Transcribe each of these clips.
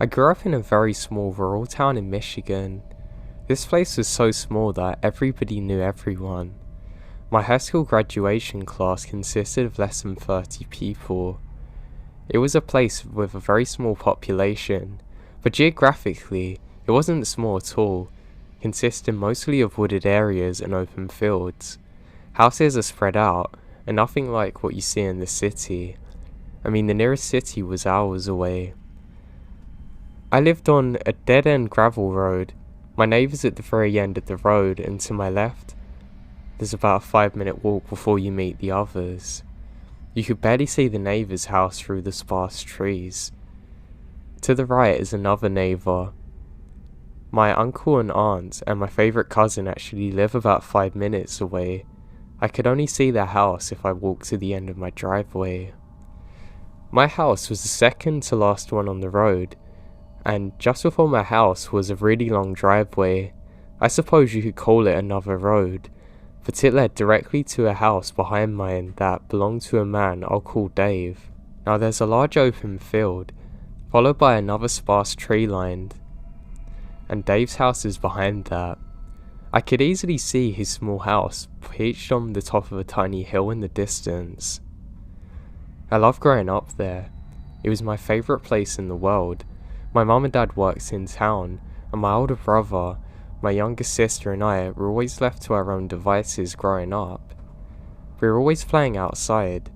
I grew up in a very small rural town in Michigan. This place was so small that everybody knew everyone. My high school graduation class consisted of less than 30 people. It was a place with a very small population, but geographically, it wasn't small at all, consisting mostly of wooded areas and open fields. Houses are spread out, and nothing like what you see in the city. The nearest city was hours away. I lived on a dead-end gravel road. My neighbour's at the very end of the road, and to my left, there's about a 5-minute walk before you meet the others. You could barely see the neighbour's house through the sparse trees. To the right is another neighbour. My uncle and aunt and my favourite cousin actually live about 5 minutes away. I could only see their house if I walked to the end of my driveway. My house was the second to last one on the road, and just before my house was a really long driveway. I suppose you could call it another road, but it led directly to a house behind mine that belonged to a man I'll call Dave. Now there's a large open field, followed by another sparse tree line, and Dave's house is behind that. I could easily see his small house perched on the top of a tiny hill in the distance. I loved growing up there. It was my favourite place in the world. My mum and dad worked in town, and my older brother, my younger sister and I were always left to our own devices growing up. We were always playing outside.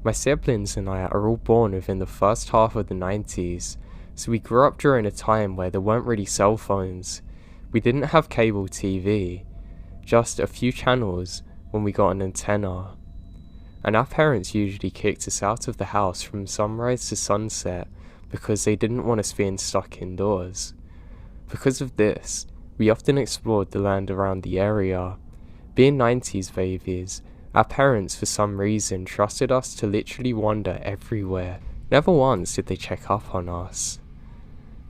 My siblings and I are all born within the first half of the 90s, so we grew up during a time where there weren't really cell phones. We didn't have cable TV, just a few channels when we got an antenna. And our parents usually kicked us out of the house from sunrise to sunset because they didn't want us being stuck indoors. Because of this, we often explored the land around the area. Being 90s babies, our parents for some reason trusted us to literally wander everywhere. Never once did they check up on us.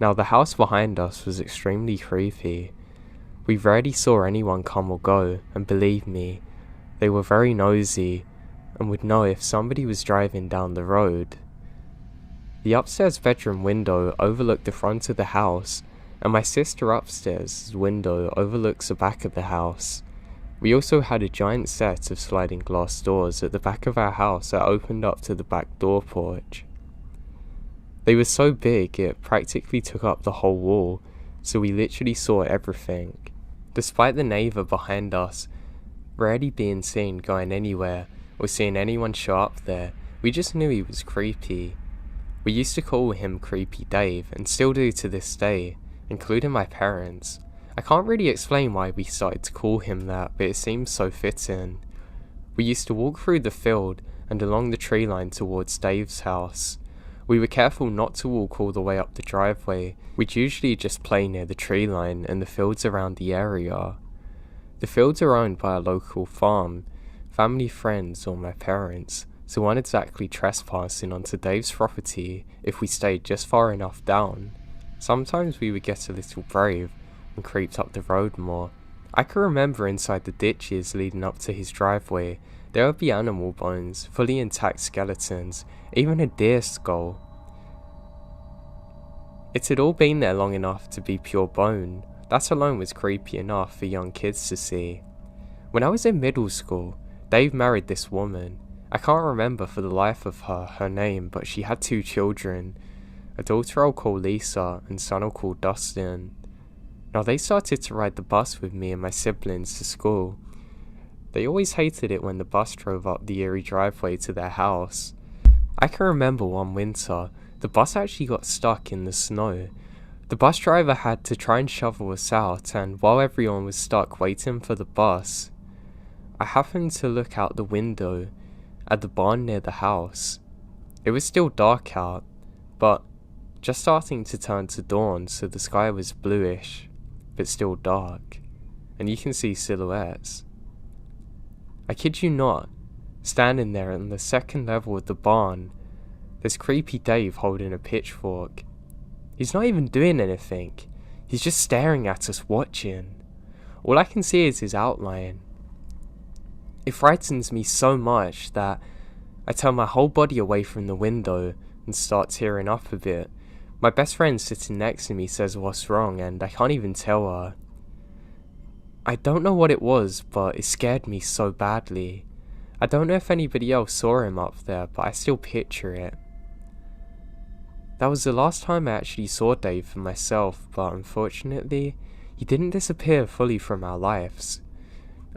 Now the house behind us was extremely creepy. We rarely saw anyone come or go, and believe me, they were very nosy and would know if somebody was driving down the road. The upstairs bedroom window overlooked the front of the house, and my sister upstairs' window overlooks the back of the house. We also had a giant set of sliding glass doors at the back of our house that opened up to the back door porch. They were so big it practically took up the whole wall, so we literally saw everything. Despite the neighbour behind us rarely being seen going anywhere or seeing anyone show up there, we just knew he was creepy. We used to call him Creepy Dave, and still do to this day, including my parents. I can't really explain why we started to call him that, but it seems so fitting. We used to walk through the field and along the tree line towards Dave's house. We were careful not to walk all the way up the driveway. We'd usually just play near the tree line and the fields around the area. The fields are owned by a local farm, family friends or my parents, so weren't exactly trespassing onto Dave's property if we stayed just far enough down. Sometimes we would get a little brave and creeped up the road more. I can remember inside the ditches leading up to his driveway, there would be animal bones, fully intact skeletons, even a deer skull. It had all been there long enough to be pure bone. That alone was creepy enough for young kids to see. When I was in middle school, Dave married this woman. I can't remember for the life of her name, but she had 2 children. A daughter I'll call Lisa and son I'll call Dustin. Now they started to ride the bus with me and my siblings to school. They always hated it when the bus drove up the eerie driveway to their house. I can remember one winter, the bus actually got stuck in the snow. The bus driver had to try and shovel us out, and while everyone was stuck waiting for the bus, I happened to look out the window at the barn near the house. It was still dark out, but just starting to turn to dawn, so the sky was bluish, but still dark, and you can see silhouettes. I kid you not, standing there on the second level of the barn, there's Creepy Dave holding a pitchfork. He's not even doing anything, he's just staring at us watching. All I can see is his outline. It frightens me so much that I turn my whole body away from the window and start tearing up a bit, My best friend sitting next to me says what's wrong, and I can't even tell her. I don't know what it was, but it scared me so badly. I don't know if anybody else saw him up there, but I still picture it. That was the last time I actually saw Dave for myself, but unfortunately, he didn't disappear fully from our lives.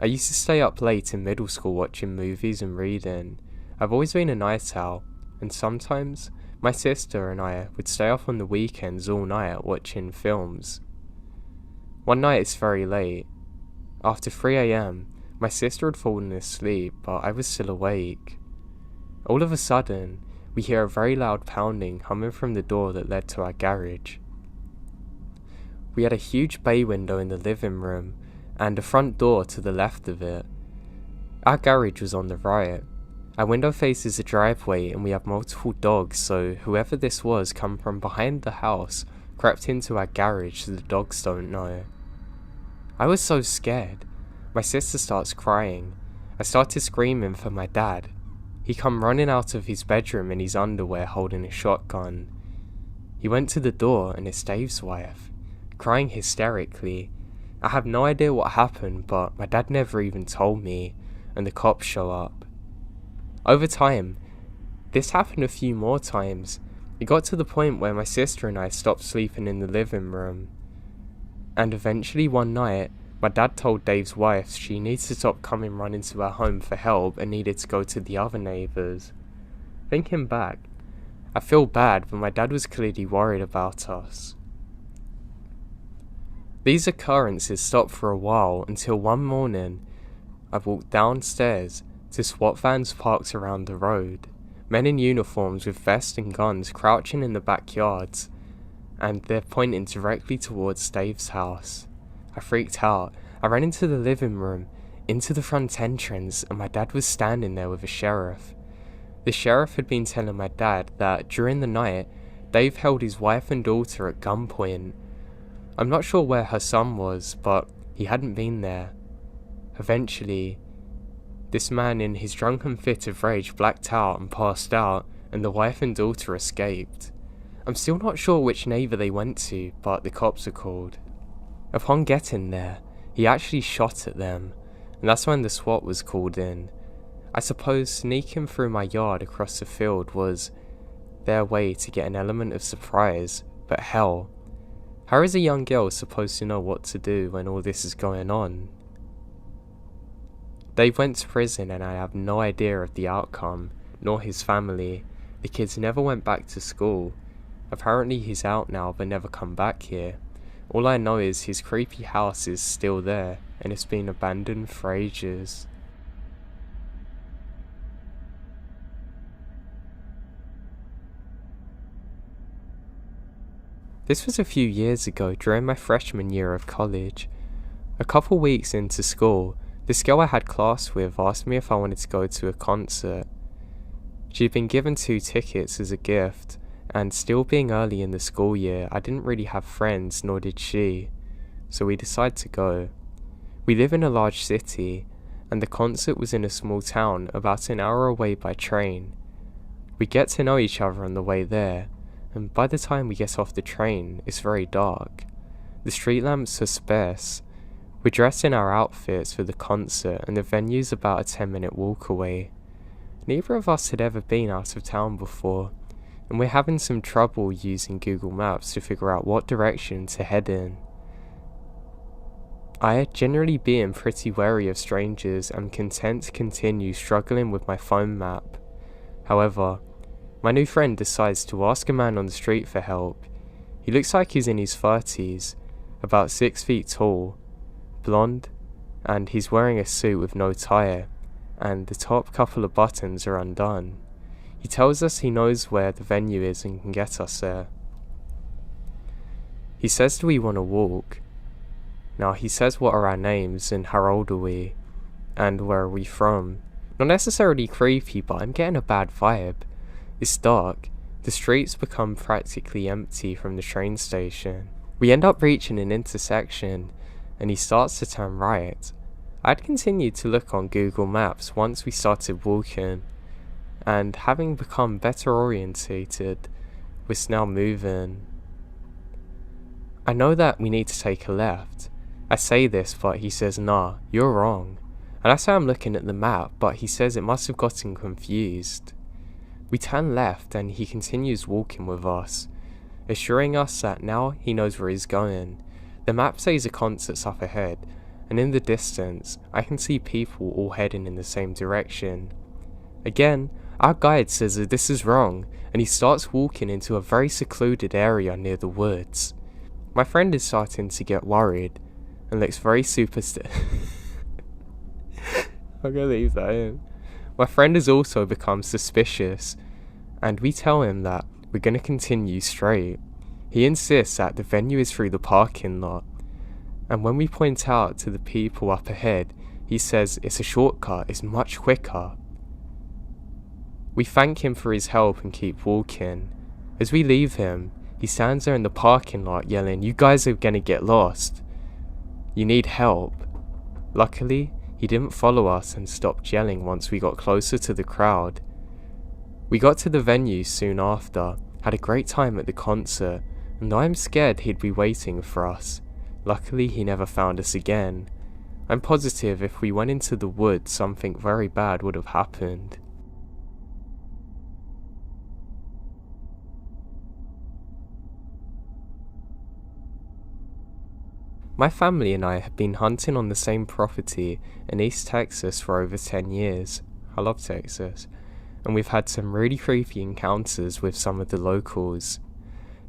I used to stay up late in middle school watching movies and reading. I've always been a night owl, and sometimes my sister and I would stay up on the weekends all night watching films. One night it's very late. After 3 AM, my sister had fallen asleep, but I was still awake. All of a sudden, we hear a very loud pounding coming from the door that led to our garage. We had a huge bay window in the living room, and a front door to the left of it. Our garage was on the right. Our window faces a driveway, and we have multiple dogs, so whoever this was come from behind the house, crept into our garage so the dogs don't know. I was so scared. My sister starts crying. I started screaming for my dad. He come running out of his bedroom in his underwear holding a shotgun. He went to the door and it's Dave's wife, crying hysterically. I have no idea what happened, but my dad never even told me, and the cops show up. Over time, this happened a few more times. It got to the point where my sister and I stopped sleeping in the living room. And eventually one night, my dad told Dave's wife she needs to stop coming running to our home for help and needed to go to the other neighbours. Thinking back, I feel bad, but my dad was clearly worried about us. These occurrences stopped for a while until one morning, I walked downstairs to SWAT vans parked around the road, men in uniforms with vests and guns crouching in the backyards, and they're pointing directly towards Dave's house. I freaked out. I ran into the living room, into the front entrance, and my dad was standing there with a sheriff. The sheriff had been telling my dad that during the night, Dave held his wife and daughter at gunpoint. I'm not sure where her son was, but he hadn't been there. Eventually, this man in his drunken fit of rage blacked out and passed out, and the wife and daughter escaped. I'm still not sure which neighbour they went to, but the cops are called. Upon getting there, he actually shot at them, and that's when the SWAT was called in. I suppose sneaking through my yard across the field was their way to get an element of surprise, but hell, how is a young girl supposed to know what to do when all this is going on? Dave went to prison and I have no idea of the outcome, nor his family. The kids never went back to school. Apparently he's out now but never come back here. All I know is his creepy house is still there, and it's been abandoned for ages. This was a few years ago during my freshman year of college. A couple weeks into school, this girl I had class with asked me if I wanted to go to a concert. She'd been given 2 tickets as a gift, and still being early in the school year, I didn't really have friends, nor did she, so we decided to go. We live in a large city, and the concert was in a small town about an hour away by train. We get to know each other on the way there, and by the time we get off the train, it's very dark. The street lamps are sparse. We're dressed in our outfits for the concert, and the venue's about a 10-minute walk away. Neither of us had ever been out of town before, and we're having some trouble using Google Maps to figure out what direction to head in. I, generally being pretty wary of strangers, am content to continue struggling with my phone map. However, my new friend decides to ask a man on the street for help. He looks like he's in his 30s, about 6 feet tall, blonde, and he's wearing a suit with no tie, and the top couple of buttons are undone. He tells us he knows where the venue is and can get us there. He says, do we want to walk? Now he says what are our names and how old are we, and where are we from. Not necessarily creepy, but I'm getting a bad vibe. It's dark. The streets become practically empty from the train station. We end up reaching an intersection, and he starts to turn right. I'd continued to look on Google Maps once we started walking, and having become better orientated, we're now moving. I know that we need to take a left. I say this, but he says, nah, you're wrong. And I say I'm looking at the map, but he says it must have gotten confused. We turn left and he continues walking with us, assuring us that now he knows where he's going. The map says a concert's up ahead, and in the distance, I can see people all heading in the same direction. Again, our guide says that this is wrong, and he starts walking into a very secluded area near the woods. My friend is starting to get worried, and looks very superstitious. I'm gonna leave that in. My friend has also become suspicious, and we tell him that we're gonna continue straight. He insists that the venue is through the parking lot, and when we point out to the people up ahead, he says it's a shortcut, it's much quicker. We thank him for his help and keep walking. As we leave him, he stands there in the parking lot yelling, "You guys are gonna get lost. You need help." Luckily, he didn't follow us and stopped yelling once we got closer to the crowd. We got to the venue soon after, had a great time at the concert, and I'm scared he'd be waiting for us. Luckily, he never found us again. I'm positive if we went into the woods, something very bad would have happened. My family and I have been hunting on the same property in East Texas for over 10 years. I love Texas. And we've had some really creepy encounters with some of the locals.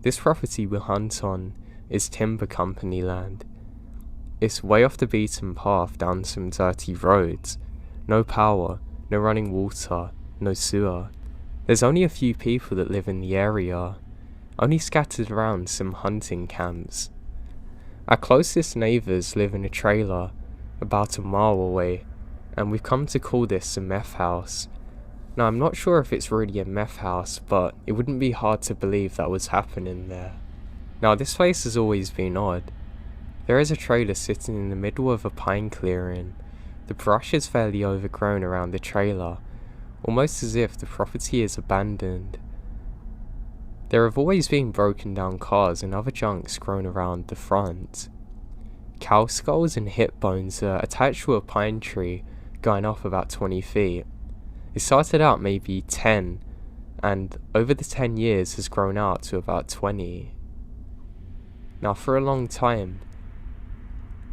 This property we hunt on is timber company land. It's way off the beaten path down some dirty roads. No power, no running water, no sewer. There's only a few people that live in the area, only scattered around some hunting camps. Our closest neighbours live in a trailer about a mile away, and we've come to call this a meth house. Now, I'm not sure if it's really a meth house, but it wouldn't be hard to believe that was happening there. Now, this place has always been odd. There is a trailer sitting in the middle of a pine clearing. The brush is fairly overgrown around the trailer, almost as if the property is abandoned. There have always been broken down cars and other junks grown around the front. Cow skulls and hip bones are attached to a pine tree going off about 20 feet. It started out maybe 10, and over the 10 years has grown out to about 20. Now, for a long time,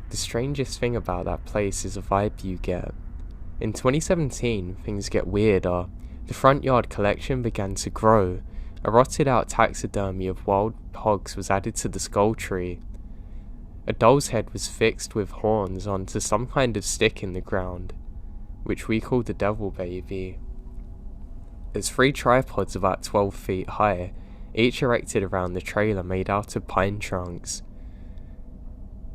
the strangest thing about that place is the vibe you get. In 2017, things get weirder. The front yard collection began to grow. A rotted out taxidermy of wild hogs was added to the skull tree. A doll's head was fixed with horns onto some kind of stick in the ground, which we call the devil baby. There's 3 tripods about 12 feet high, each erected around the trailer made out of pine trunks.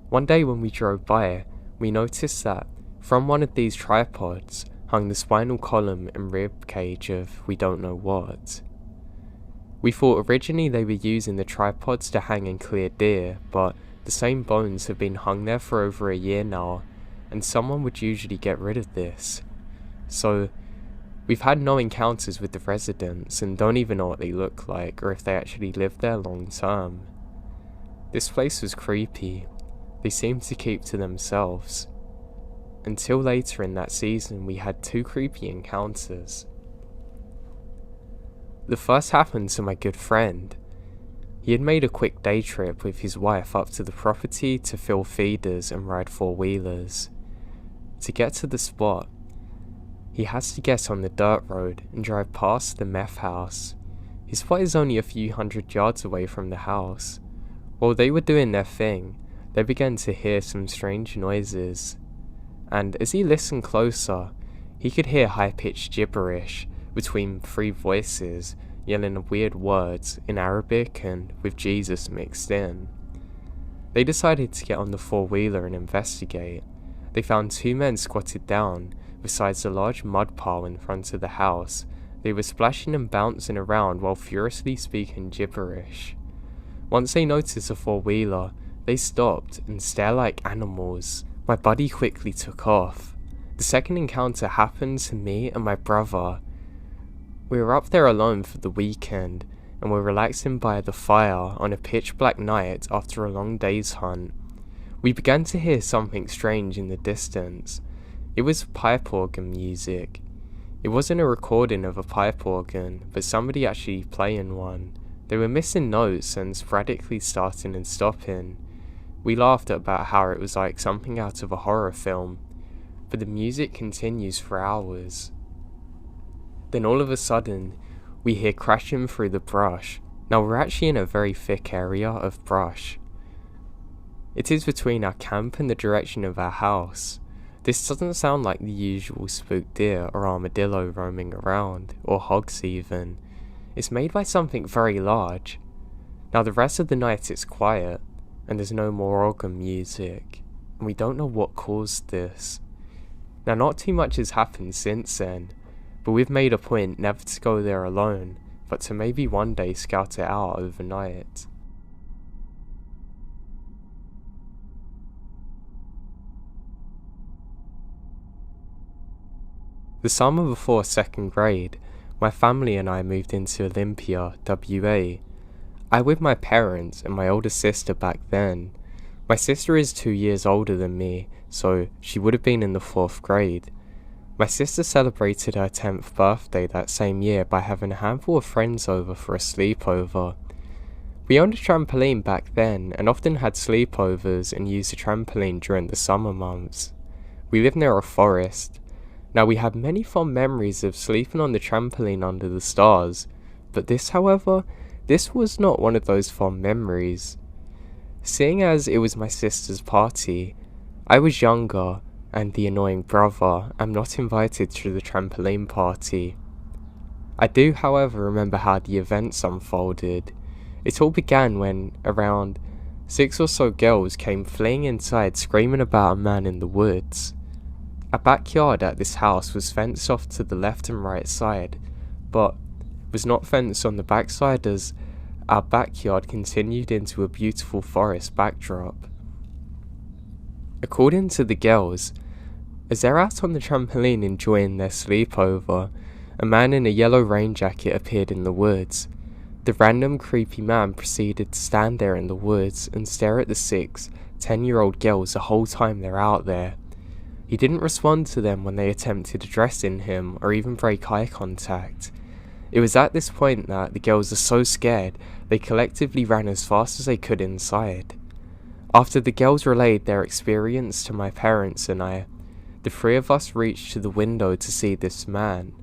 One day when we drove by, we noticed that from one of these tripods hung the spinal column and rib cage of we don't know what. We thought originally they were using the tripods to hang and clear deer, but the same bones have been hung there for over a year now, and someone would usually get rid of this. So, we've had no encounters with the residents and don't even know what they look like or if they actually live there long term. This place was creepy. They seemed to keep to themselves. Until later in that season we had 2 creepy encounters. The first happened to my good friend. He had made a quick day trip with his wife up to the property to fill feeders and ride 4-wheelers. To get to the spot, he has to get on the dirt road and drive past the meth house. His spot is only a few hundred yards away from the house. While they were doing their thing, they began to hear some strange noises. And as he listened closer, he could hear high-pitched gibberish between 3 voices yelling weird words in Arabic and with Jesus mixed in. They decided to get on the 4-wheeler and investigate. They found 2 men squatted down besides a large mud pile in front of the house. They were splashing and bouncing around while furiously speaking gibberish. Once they noticed the 4-wheeler, they stopped and stared like animals. My buddy quickly took off. The second encounter happened to me and my brother. We were up there alone for the weekend, and were relaxing by the fire on a pitch black night after a long day's hunt. We began to hear something strange in the distance. It was pipe organ music. It wasn't a recording of a pipe organ, but somebody actually playing one. They were missing notes and sporadically starting and stopping. We laughed about how it was like something out of a horror film, but the music continues for hours. Then all of a sudden, we hear crashing through the brush. Now we're actually in a very thick area of brush. It is between our camp and the direction of our house. This doesn't sound like the usual spooked deer or armadillo roaming around, or hogs even. It's made by something very large. Now the rest of the night it's quiet, and there's no more organ music, and we don't know what caused this. Now not too much has happened since then, but we've made a point never to go there alone, but to maybe one day scout it out overnight. The summer before 2nd grade, my family and I moved into Olympia, WA. I with my parents and my older sister back then. My sister is 2 years older than me, so she would have been in the 4th grade. My sister celebrated her 10th birthday that same year by having a handful of friends over for a sleepover. We owned a trampoline back then and often had sleepovers and used the trampoline during the summer months. We lived near a forest. Now we have many fond memories of sleeping on the trampoline under the stars, but this was not one of those fond memories. Seeing as it was my sister's party, I was younger and the annoying brother am not invited to the trampoline party. I do however remember how the events unfolded. It all began when around 6 or so girls came fleeing inside screaming about a man in the woods. Our backyard at this house was fenced off to the left and right side, but was not fenced on the backside as our backyard continued into a beautiful forest backdrop. According to the girls, as they're out on the trampoline enjoying their sleepover, a man in a yellow rain jacket appeared in the woods. The random creepy man proceeded to stand there in the woods and stare at the 6, 10-year-old girls the whole time they're out there. He didn't respond to them when they attempted addressing him or even break eye contact. It was at this point that the girls were so scared they collectively ran as fast as they could inside. After the girls relayed their experience to my parents and I, the 3 of us reached to the window to see this man.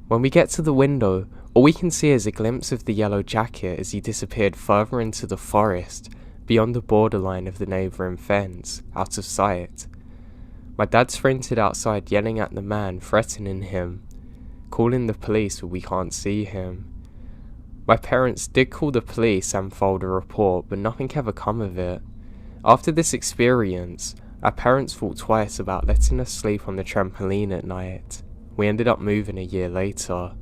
When we get to the window, all we can see is a glimpse of the yellow jacket as he disappeared further into the forest, beyond the borderline of the neighbouring fence, out of sight. My dad sprinted outside yelling at the man, threatening him, calling the police but we can't see him. My parents did call the police and filed a report, but nothing ever come of it. After this experience, our parents thought twice about letting us sleep on the trampoline at night. We ended up moving a year later.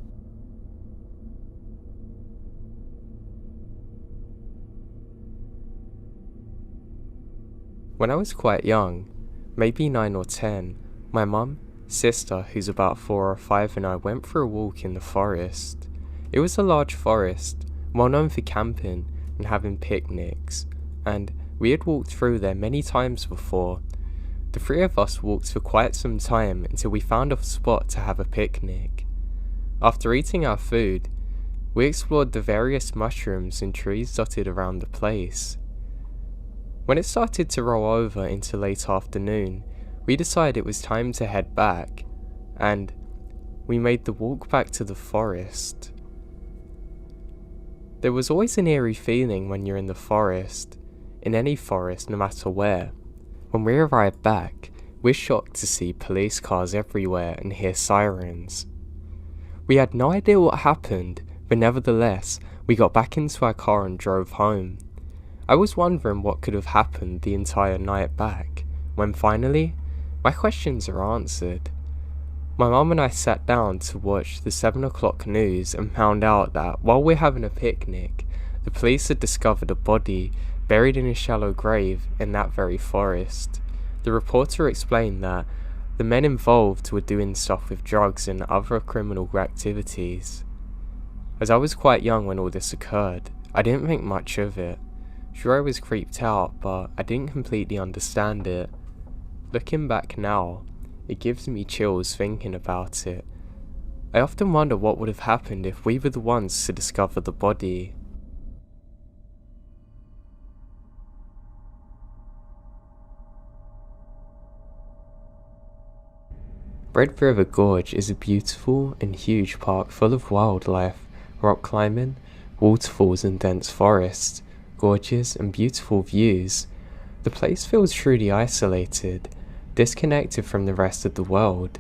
When I was quite young, maybe 9 or 10, my mum, sister, who's about 4 or 5, and I went for a walk in the forest. It was a large forest, well known for camping and having picnics, and we had walked through there many times before. The 3 of us walked for quite some time until we found a spot to have a picnic. After eating our food, we explored the various mushrooms and trees dotted around the place. When it started to roll over into late afternoon, we decided it was time to head back, and we made the walk back to the forest. There was always an eerie feeling when you're in the forest, in any forest no matter where. When we arrived back, we're shocked to see police cars everywhere and hear sirens. We had no idea what happened, but nevertheless, we got back into our car and drove home. I was wondering what could have happened the entire night back, when finally, my questions are answered. My mum and I sat down to watch the 7 o'clock news and found out that while we're having a picnic, the police had discovered a body buried in a shallow grave in that very forest. The reporter explained that the men involved were doing stuff with drugs and other criminal activities. As I was quite young when all this occurred, I didn't think much of it. Sure, I was creeped out, but I didn't completely understand it. Looking back now, it gives me chills thinking about it. I often wonder what would have happened if we were the ones to discover the body. Red River Gorge is a beautiful and huge park full of wildlife, rock climbing, waterfalls and dense forests, gorges and beautiful views. The place feels truly isolated, disconnected from the rest of the world.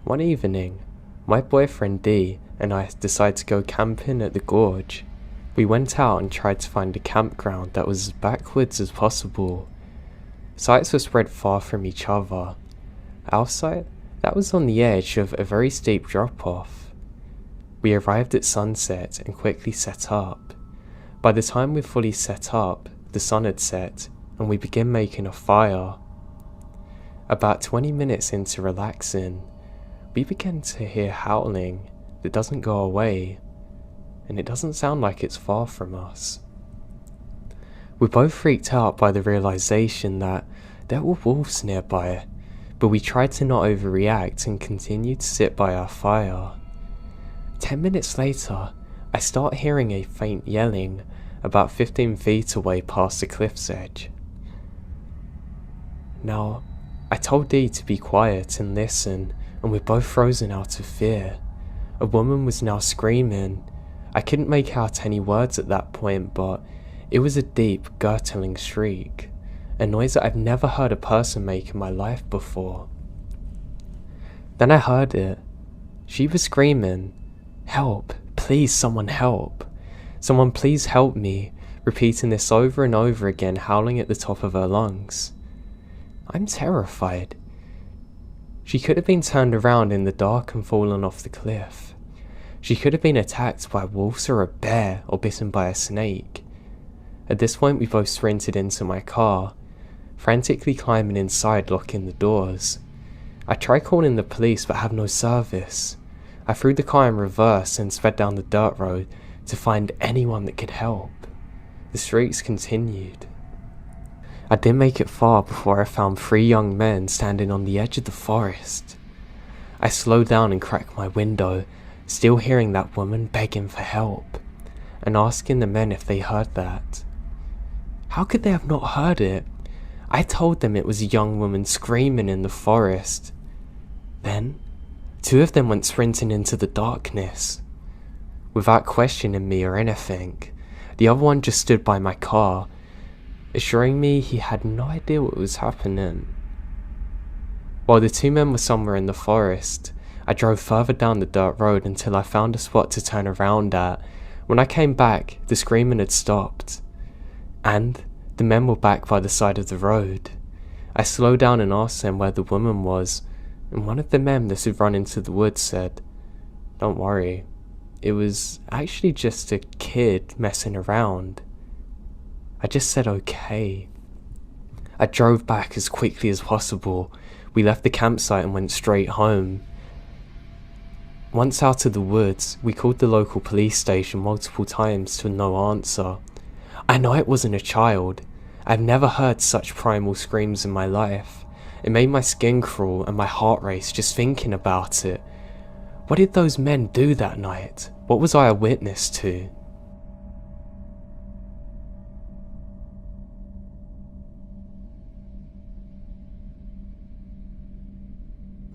One evening, my boyfriend D and I decided to go camping at the gorge. We went out and tried to find a campground that was as backwoods as possible. Sites were spread far from each other. Our site, that was on the edge of a very steep drop-off. We arrived at sunset and quickly set up. By the time we fully set up, the sun had set and we began making a fire. About 20 minutes into relaxing, we began to hear howling that doesn't go away, and it doesn't sound like it's far from us. We both freaked out by the realization that there were wolves nearby, but we tried to not overreact and continued to sit by our fire. 10 minutes later, I start hearing a faint yelling about 15 feet away past the cliff's edge. Now, I told Dee to be quiet and listen, and we're both frozen out of fear. A woman was now screaming. I couldn't make out any words at that point, but it was a deep, gurgling shriek. A noise that I've never heard a person make in my life before. Then I heard it. She was screaming, "Help, please someone help. Someone please help me," repeating this over and over again, howling at the top of her lungs. I'm terrified. She could have been turned around in the dark and fallen off the cliff. She could have been attacked by wolves or a bear or bitten by a snake. At this point we both sprinted into my car, frantically climbing inside, locking the doors. I tried calling the police but have no service. I threw the car in reverse and sped down the dirt road to find anyone that could help. The shrieks continued. I didn't make it far before I found 3 young men standing on the edge of the forest. I slowed down and cracked my window, still hearing that woman begging for help, and asking the men if they heard that. How could they have not heard it? I told them it was a young woman screaming in the forest. Then, 2 of them went sprinting into the darkness. Without questioning me or anything, the other one just stood by my car, assuring me he had no idea what was happening. While the 2 men were somewhere in the forest, I drove further down the dirt road until I found a spot to turn around at. When I came back, the screaming had stopped, and the men were back by the side of the road. I slowed down and asked them where the woman was, and one of the men that had run into the woods said, "Don't worry, it was actually just a kid messing around." I just said okay. I drove back as quickly as possible. We left the campsite and went straight home. Once out of the woods, we called the local police station multiple times to no answer. I know it wasn't a child. I've never heard such primal screams in my life. It made my skin crawl and my heart race just thinking about it. What did those men do that night? What was I a witness to?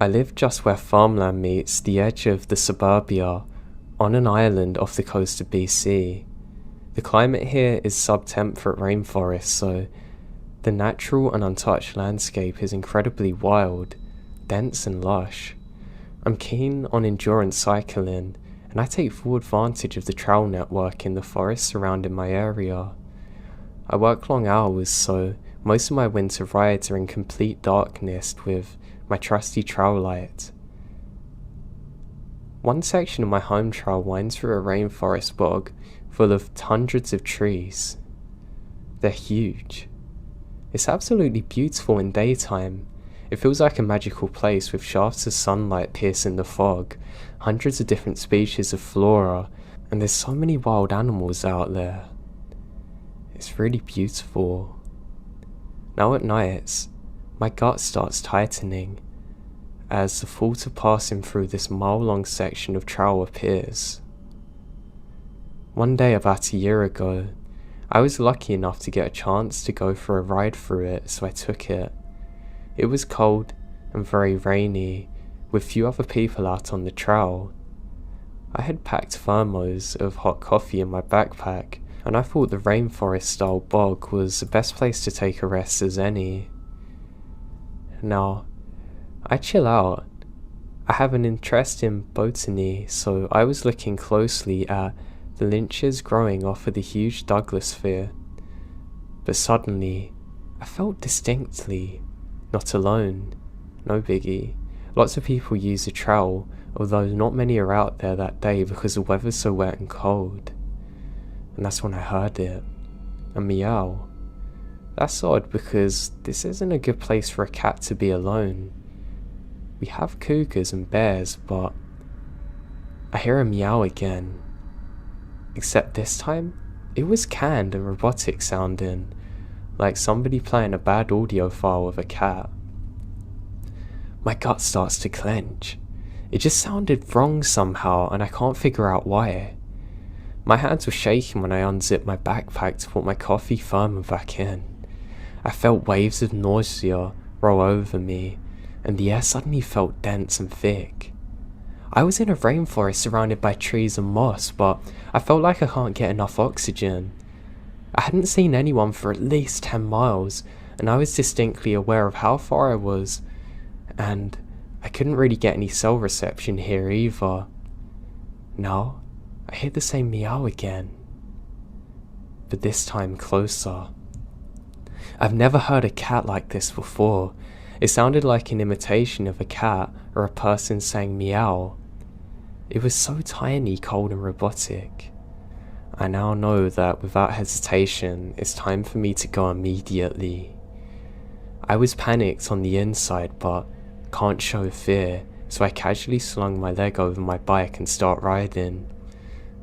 I live just where farmland meets the edge of the suburbia, on an island off the coast of BC. The climate here is sub-temperate rainforest, so the natural and untouched landscape is incredibly wild, dense and lush. I'm keen on endurance cycling, and I take full advantage of the trail network in the forest surrounding my area. I work long hours, so most of my winter rides are in complete darkness with my trusty trail light. One section of my home trail winds through a rainforest bog full of hundreds of trees. They're huge. It's absolutely beautiful in daytime. It feels like a magical place with shafts of sunlight piercing the fog, hundreds of different species of flora, And there's so many wild animals out there. It's really beautiful. Now at nights, my gut starts tightening as the thought of passing through this mile-long section of trail appears. One day about a year ago, I was lucky enough to get a chance to go for a ride through it, so I took it. It was cold and very rainy, with few other people out on the trail. I had packed thermos of hot coffee in my backpack, and I thought the rainforest-style bog was the best place to take a rest as any. Now, I chill out. I have an interest in botany, so I was looking closely at the lynches growing off of the huge Douglas fir. But suddenly, I felt distinctly not alone. No biggie. Lots of people use the trail, although not many are out there that day because the weather's so wet and cold. And that's when I heard it. A meow. That's odd because this isn't a good place for a cat to be alone. We have cougars and bears, but I hear a meow again. Except this time, it was canned and robotic sounding, like somebody playing a bad audio file of a cat. My gut starts to clench. It just sounded wrong somehow, and I can't figure out why. My hands were shaking when I unzipped my backpack to put my coffee thermo back in. I felt waves of nausea roll over me, and the air suddenly felt dense and thick. I was in a rainforest surrounded by trees and moss, but I felt like I can't get enough oxygen. I hadn't seen anyone for at least 10 miles, and I was distinctly aware of how far I was, and I couldn't really get any cell reception here either. Now, I hear the same meow again, but this time closer. I've never heard a cat like this before. It sounded like an imitation of a cat or a person saying meow. It was so tiny, cold and robotic. I now know that without hesitation, it's time for me to go immediately. I was panicked on the inside, but can't show fear, so I casually slung my leg over my bike and start riding.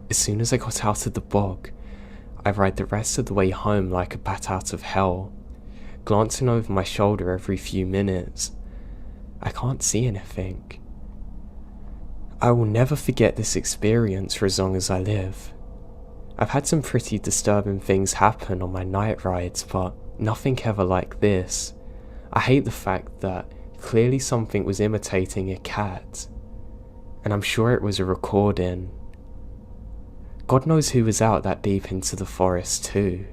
As soon as I got out of the bog, I ride the rest of the way home like a bat out of hell, glancing over my shoulder every few minutes. I can't see anything. I will never forget this experience for as long as I live. I've had some pretty disturbing things happen on my night rides, but nothing ever like this. I hate the fact that clearly something was imitating a cat, and I'm sure it was a recording. God knows who was out that deep into the forest too.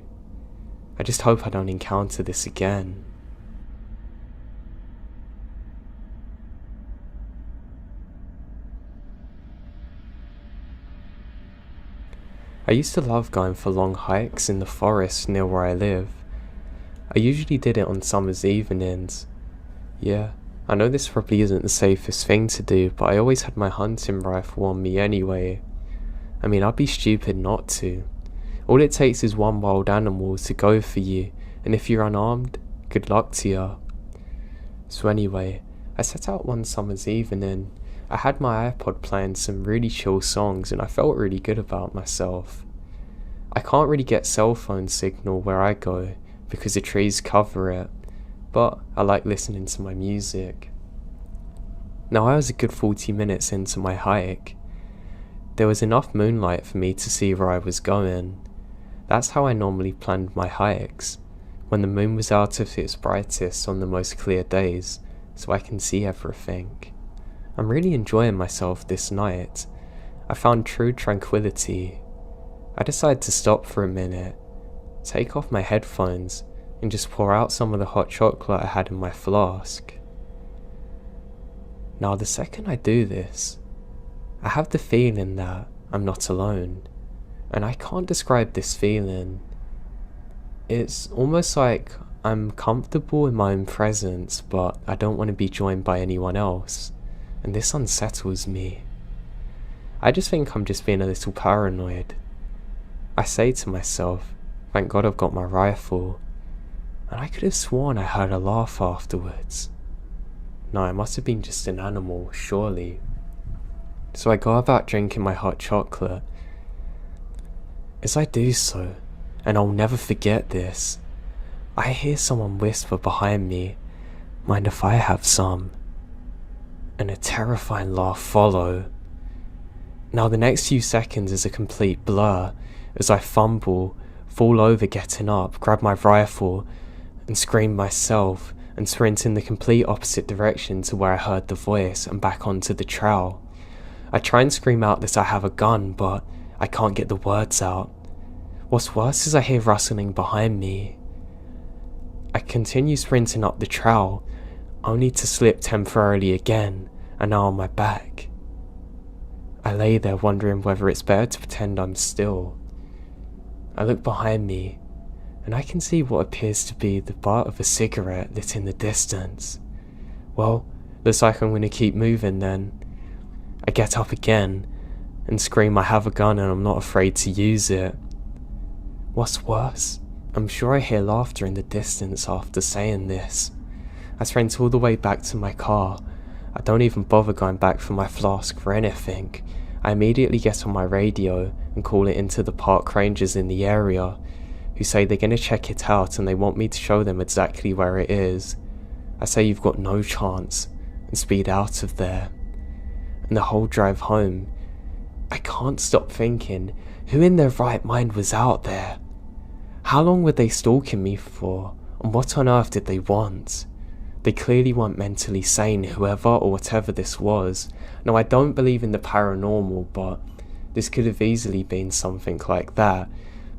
I just hope I don't encounter this again. I used to love going for long hikes in the forest near where I live. I usually did it on summer's evenings. Yeah, I know this probably isn't the safest thing to do, but I always had my hunting rifle on me anyway. I mean, I'd be stupid not to. All it takes is one wild animal to go for you, and if you're unarmed, good luck to you. So anyway, I set out one summer's evening. I had my iPod playing some really chill songs and I felt really good about myself. I can't really get cell phone signal where I go because the trees cover it, but I like listening to my music. Now I was a good 40 minutes into my hike. There was enough moonlight for me to see where I was going. That's how I normally planned my hikes, when the moon was out of its brightest on the most clear days, so I can see everything. I'm really enjoying myself this night. I found true tranquility. I decided to stop for a minute, take off my headphones, and just pour out some of the hot chocolate I had in my flask. Now the second I do this, I have the feeling that I'm not alone, and I can't describe this feeling. It's almost like I'm comfortable in my own presence, but I don't want to be joined by anyone else, and this unsettles me. I just think I'm just being a little paranoid. I say to myself, thank God I've got my rifle, and I could have sworn I heard a laugh afterwards. No, it must have been just an animal, surely. So I go about drinking my hot chocolate, As I do so, and I'll never forget this, I hear someone whisper behind me, "Mind if I have some?" And a terrifying laugh follow. Now the next few seconds is a complete blur as I fumble, fall over getting up, grab my rifle, and scream myself and sprint in the complete opposite direction to where I heard the voice and back onto the trail. I try and scream out that I have a gun, but I can't get the words out. What's worse is I hear rustling behind me. I continue sprinting up the trail, only to slip temporarily again, and now on my back. I lay there wondering whether it's better to pretend I'm still. I look behind me, and I can see what appears to be the butt of a cigarette lit in the distance. Well, looks like I'm going to keep moving then. I get up again, and scream I have a gun and I'm not afraid to use it. What's worse, I'm sure I hear laughter in the distance after saying this. I sprint all the way back to my car. I don't even bother going back for my flask or anything. I immediately get on my radio and call it into the park rangers in the area, who say they're going to check it out and they want me to show them exactly where it is. I say you've got no chance and speed out of there. And the whole drive home, I can't stop thinking, who in their right mind was out there? How long were they stalking me for, and what on earth did they want? They clearly weren't mentally sane, whoever or whatever this was. Now I don't believe in the paranormal, but this could have easily been something like that,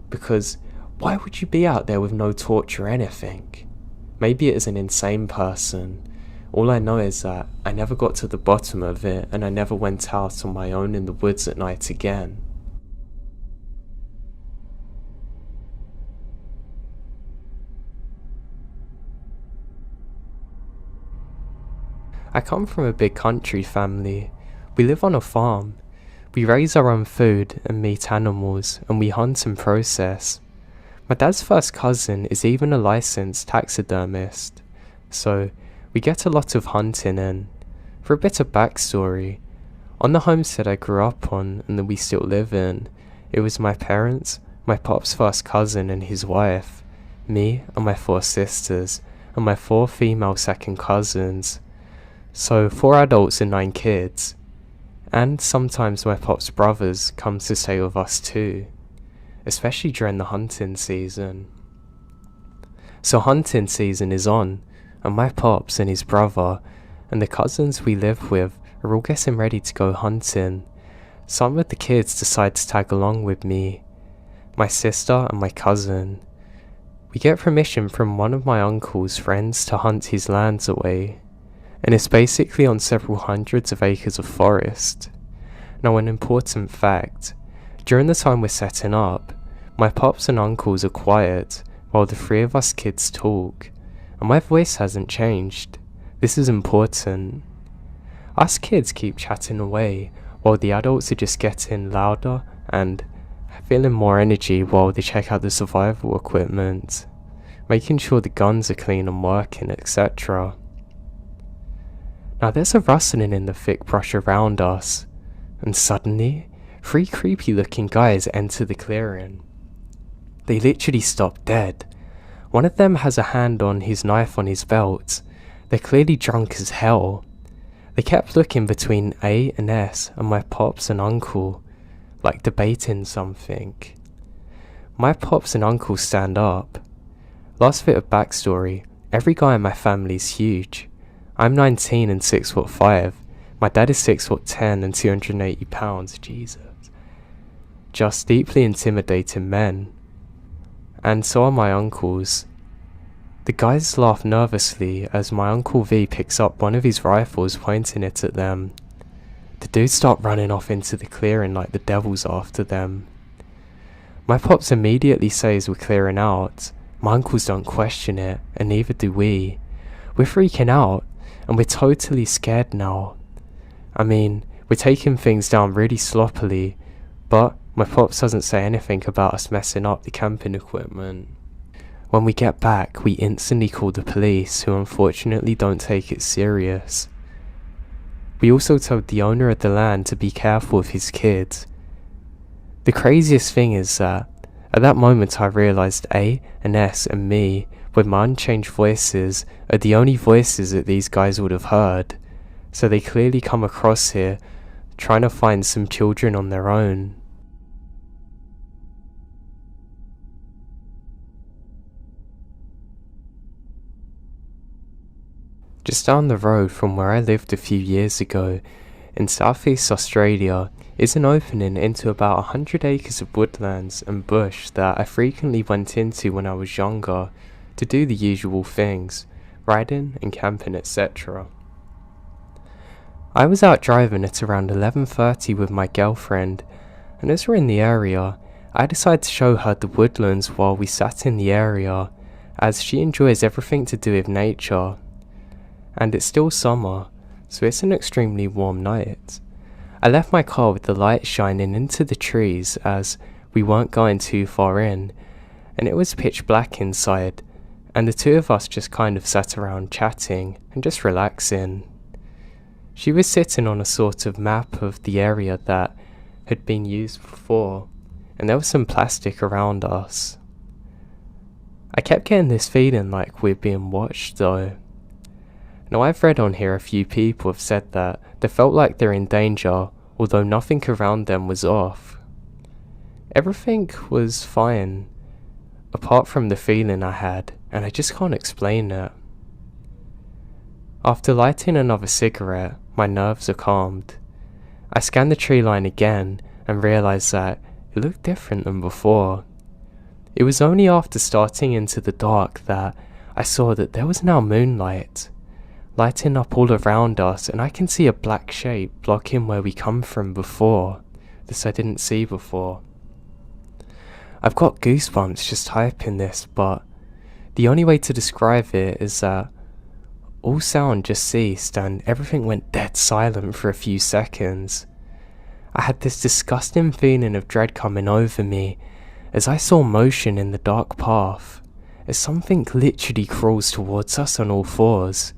because why would you be out there with no torch or anything? Maybe it is an insane person. All I know is that I never got to the bottom of it, and I never went out on my own in the woods at night again. I come from a big country family. We live on a farm. We raise our own food and meat animals, and we hunt and process. My dad's first cousin is even a licensed taxidermist, so we get a lot of hunting in. For a bit of backstory, on the homestead I grew up on and that we still live in, it was my parents, my pop's first cousin and his wife, me and my 4 sisters, and my 4 female second cousins. So 4 adults and 9 kids. And sometimes my pop's brothers come to stay with us too, especially during the hunting season. So hunting season is on, and my pops and his brother and the cousins we live with are all getting ready to go hunting. Some of the kids decide to tag along with me, my sister and my cousin. We get permission from one of my uncle's friends to hunt his lands away, and it's basically on several hundreds of acres of forest. Now an important fact, during the time we're setting up, my pops and uncles are quiet while the 3 of us kids talk, and my voice hasn't changed. This is important. Us kids keep chatting away while the adults are just getting louder and feeling more energy while they check out the survival equipment, making sure the guns are clean and working, etc. Now there's a rustling in the thick brush around us, and suddenly 3 creepy looking guys enter the clearing. They literally stop dead. One of them has a hand on his knife on his belt. They're clearly drunk as hell. They kept looking between A and S and my pops and uncle, like debating something. My pops and uncle stand up. Last bit of backstory, every guy in my family is huge. I'm 19 and 6'5". My dad is 6'10" and 280 pounds, Jesus. Just deeply intimidating men. And so are my uncles. The guys laugh nervously as my Uncle V picks up one of his rifles, pointing it at them. The dudes start running off into the clearing like the devil's after them. My pops immediately says we're clearing out. My uncles don't question it, and neither do we. We're freaking out, and we're totally scared now. I mean, we're taking things down really sloppily, but my pops doesn't say anything about us messing up the camping equipment. When we get back, we instantly call the police, who unfortunately don't take it serious. We also told the owner of the land to be careful of his kids. The craziest thing is that At that moment I realised A and S and me, with my unchanged voices, are the only voices that these guys would have heard. So they clearly come across here, trying to find some children on their own. Just down the road from where I lived a few years ago, in southeast Australia, is an opening into about 100 acres of woodlands and bush that I frequently went into when I was younger to do the usual things, riding and camping, etc. I was out driving at around 11:30 with my girlfriend, and as we're in the area, I decided to show her the woodlands while we sat in the area, as she enjoys everything to do with nature. And it's still summer, so it's an extremely warm night. I left my car with the light shining into the trees as we weren't going too far in, and it was pitch black inside, and the two of us just kind of sat around chatting and just relaxing. She was sitting on a sort of map of the area that had been used before, and there was some plastic around us. I kept getting this feeling like we're being watched though. Now I've read on here a few people have said that they felt like they're in danger, although nothing around them was off. Everything was fine, apart from the feeling I had, and I just can't explain it. After lighting another cigarette, my nerves are calmed. I scanned the tree line again and realised that it looked different than before. It was only after starting into the dark that I saw that there was now moonlight lighting up all around us, and I can see a black shape blocking where we come from before. This I didn't see before. I've got goosebumps just typing this, but the only way to describe it is that all sound just ceased and everything went dead silent for a few seconds. I had this disgusting feeling of dread coming over me as I saw motion in the dark path, as something literally crawls towards us on all fours.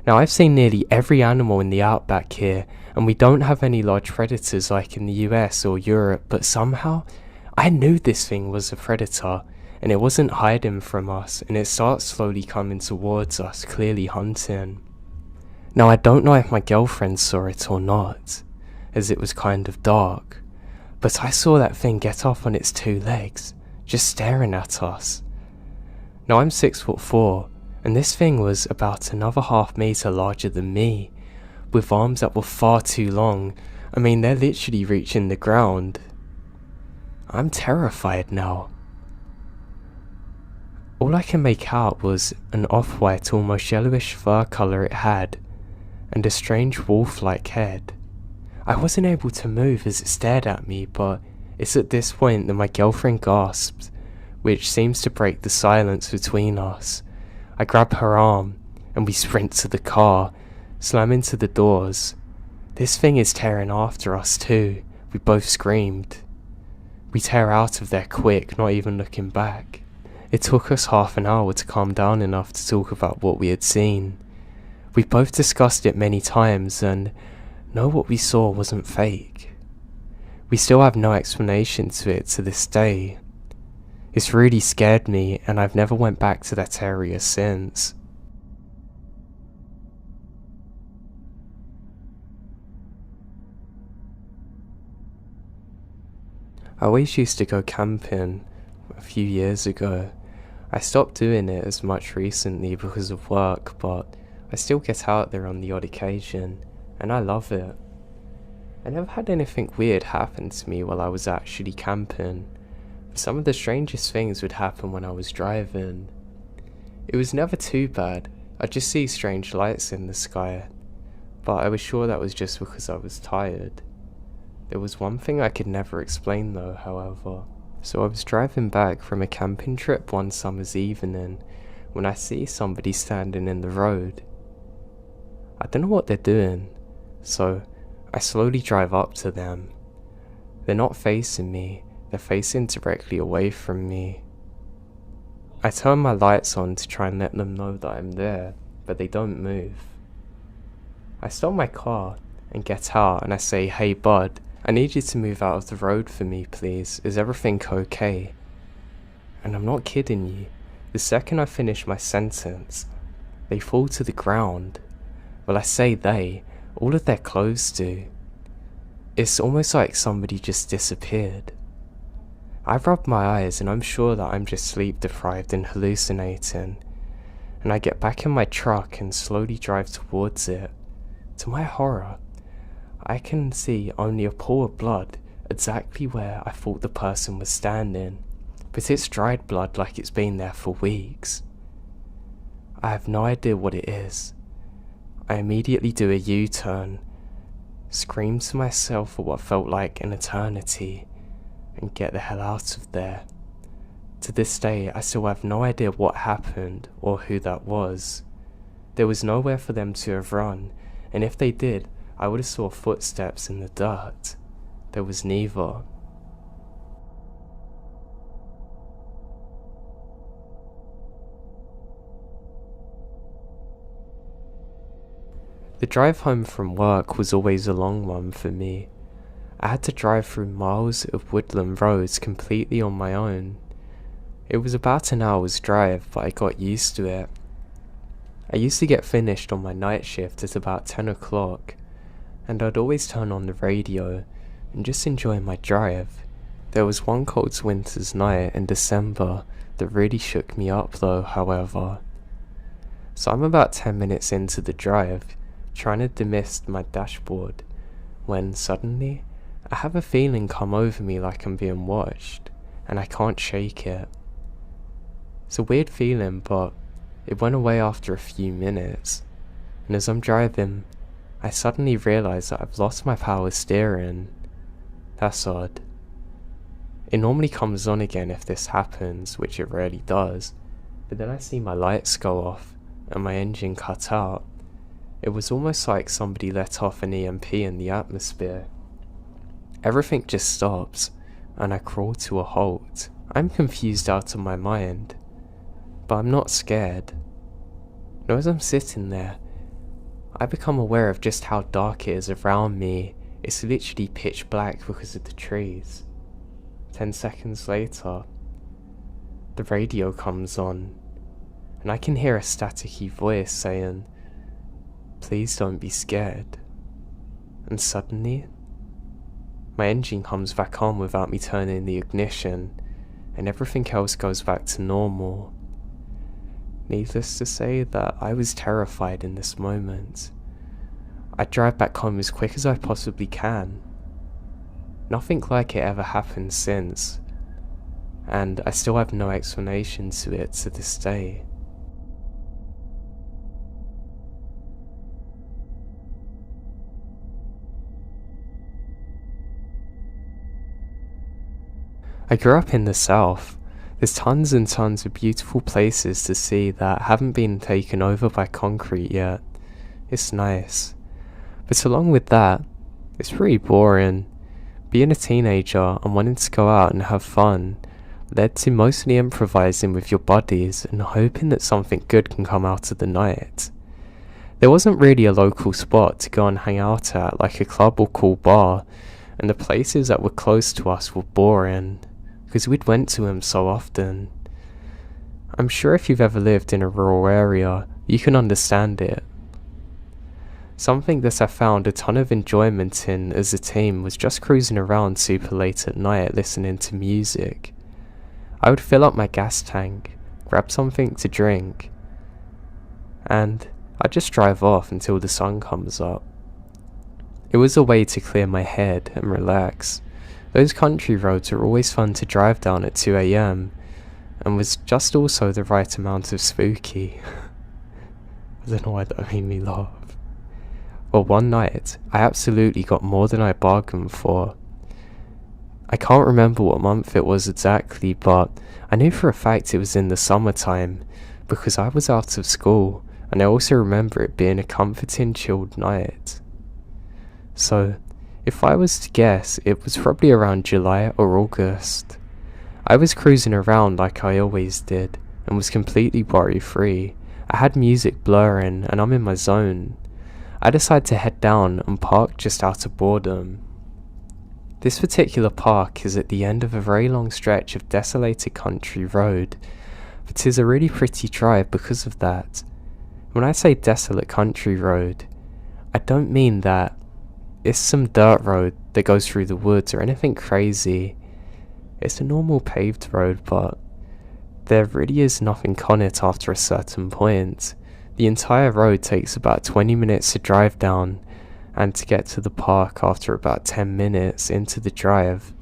Now I've seen nearly every animal in the outback here, and we don't have any large predators like in the US or Europe, but somehow I knew this thing was a predator, and it wasn't hiding from us, and it starts slowly coming towards us, clearly hunting. Now I don't know if my girlfriend saw it or not, as it was kind of dark, but I saw that thing get off on its two legs, just staring at us. Now I'm 6'4", and this thing was about another half-meter larger than me, with arms that were far too long. I mean, they're literally reaching the ground. I'm terrified now. All I can make out was an off-white, almost yellowish fur colour it had, and a strange wolf-like head. I wasn't able to move as it stared at me, but it's at this point that my girlfriend gasped, which seems to break the silence between us. I grab her arm, and we sprint to the car, slam into the doors. This thing is tearing after us too. We both screamed. We tear out of there quick, not even looking back. It took us half an hour to calm down enough to talk about what we had seen. We both discussed it many times, and know what we saw wasn't fake. We still have no explanation to it to this day. It's really scared me, and I've never went back to that area since. I always used to go camping a few years ago. I stopped doing it as much recently because of work, but I still get out there on the odd occasion, and I love it. I never had anything weird happen to me while I was actually camping. Some of the strangest things would happen when I was driving. It was never too bad. I'd just see strange lights in the sky, but I was sure that was just because I was tired. There was one thing I could never explain though, however. So I was driving back from a camping trip one summer's evening when I see somebody standing in the road. I don't know what they're doing, so I slowly drive up to them. They're not facing me. They're facing directly away from me. I turn my lights on to try and let them know that I'm there, but they don't move. I stop my car and get out and I say, "Hey bud, I need you to move out of the road for me please, is everything okay?" And I'm not kidding you, the second I finish my sentence, they fall to the ground. Well, I say they, all of their clothes do. It's almost like somebody just disappeared. I rub my eyes and I'm sure that I'm just sleep deprived and hallucinating, and I get back in my truck and slowly drive towards it. To my horror, I can see only a pool of blood exactly where I thought the person was standing, but it's dried blood like it's been there for weeks. I have no idea what it is. I immediately do a U-turn, scream to myself for what felt like an eternity, and get the hell out of there. To this day, I still have no idea what happened or who that was. There was nowhere for them to have run, and if they did, I would have saw footsteps in the dirt. There was neither. The drive home from work was always a long one for me. I had to drive through miles of woodland roads completely on my own. It was about an hour's drive, but I got used to it. I used to get finished on my night shift at about 10 o'clock, and I'd always turn on the radio and just enjoy my drive. There was one cold winter's night in December that really shook me up though, however. So I'm about 10 minutes into the drive, trying to demist my dashboard, when suddenly I have a feeling come over me like I'm being watched, and I can't shake it. It's a weird feeling, but it went away after a few minutes, and as I'm driving, I suddenly realise that I've lost my power steering. That's odd. It normally comes on again if this happens, which it rarely does, but then I see my lights go off and my engine cut out. It was almost like somebody let off an EMP in the atmosphere. Everything just stops, and I crawl to a halt. I'm confused out of my mind, but I'm not scared. And as I'm sitting there, I become aware of just how dark it is around me. It's literally pitch black because of the trees. 10 seconds later, the radio comes on, and I can hear a staticky voice saying, "Please don't be scared." And suddenly, my engine comes back on without me turning the ignition, and everything else goes back to normal. Needless to say that I was terrified in this moment. I drive back home as quick as I possibly can. Nothing like it ever happened since, and I still have no explanation to it to this day. I grew up in the south. There's tons and tons of beautiful places to see that haven't been taken over by concrete yet. It's nice. But along with that, it's pretty boring. Being a teenager and wanting to go out and have fun led to mostly improvising with your buddies and hoping that something good can come out of the night. There wasn't really a local spot to go and hang out at, like a club or cool bar, and the places that were close to us were boring, because we'd went to them so often. I'm sure if you've ever lived in a rural area, you can understand it. Something that I found a ton of enjoyment in as a team was just cruising around super late at night listening to music. I would fill up my gas tank, grab something to drink, and I'd just drive off until the sun comes up. It was a way to clear my head and relax. Those country roads are always fun to drive down at 2 AM, and was just also the right amount of spooky. I don't know why that made me laugh. Well, one night, I absolutely got more than I bargained for. I can't remember what month it was exactly, but I knew for a fact it was in the summertime, because I was out of school, and I also remember it being a comforting, chilled night. So, if I was to guess, it was probably around July or August. I was cruising around like I always did, and was completely worry-free. I had music blaring, and I'm in my zone. I decided to head down and park just out of boredom. This particular park is at the end of a very long stretch of desolated country road, but 'tis a really pretty drive because of that. When I say desolate country road, I don't mean that it's some dirt road that goes through the woods or anything crazy. It's a normal paved road, but there really is nothing on it after a certain point. The entire road takes about 20 minutes to drive down, and to get to the park after about 10 minutes into the drive.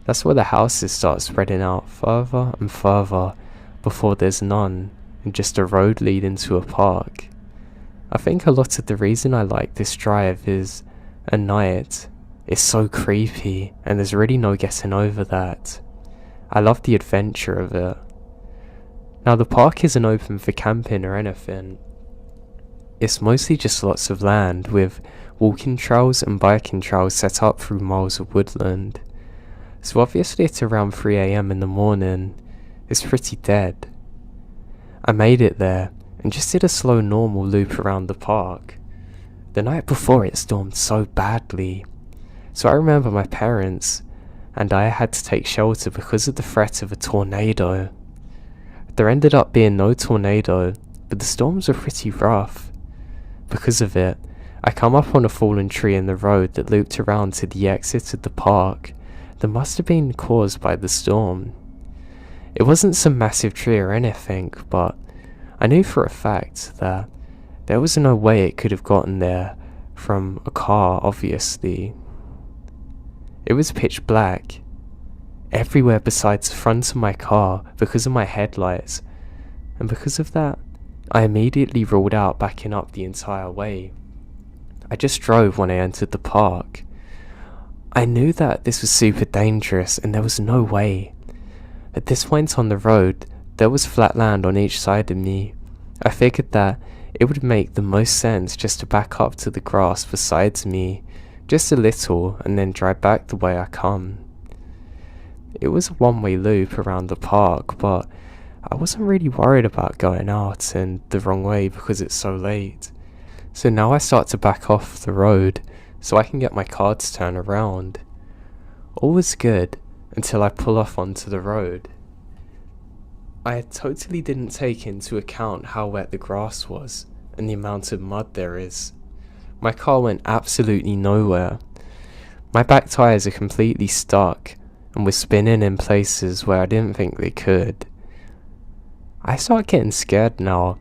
That's where the houses start spreading out further and further before there's none, and just a road leading to a park. I think a lot of the reason I like this drive is, at night, it's so creepy, and there's really no getting over that. I love the adventure of it. Now, the park isn't open for camping or anything. It's mostly just lots of land with walking trails and biking trails set up through miles of woodland. So obviously at around 3 AM in the morning, it's pretty dead. I made it there and just did a slow normal loop around the park. The night before it stormed so badly, so I remember my parents and I had to take shelter because of the threat of a tornado. There ended up being no tornado, but the storms were pretty rough. Because of it, I come up on a fallen tree in the road that looped around to the exit of the park that must have been caused by the storm. It wasn't some massive tree or anything, but I knew for a fact that there was no way it could have gotten there from a car, obviously. It was pitch black, everywhere besides the front of my car because of my headlights, and because of that, I immediately ruled out backing up the entire way. I just drove when I entered the park. I knew that this was super dangerous and there was no way. At this point on the road, there was flat land on each side of me. I figured that it would make the most sense just to back up to the grass beside me, just a little, and then drive back the way I come. It was a one-way loop around the park, but I wasn't really worried about going out and the wrong way because it's so late. So now I start to back off the road so I can get my car to turn around. All was good until I pull off onto the road. I totally didn't take into account how wet the grass was and the amount of mud there is. My car went absolutely nowhere. My back tyres are completely stuck and were spinning in places where I didn't think they could. I start getting scared now.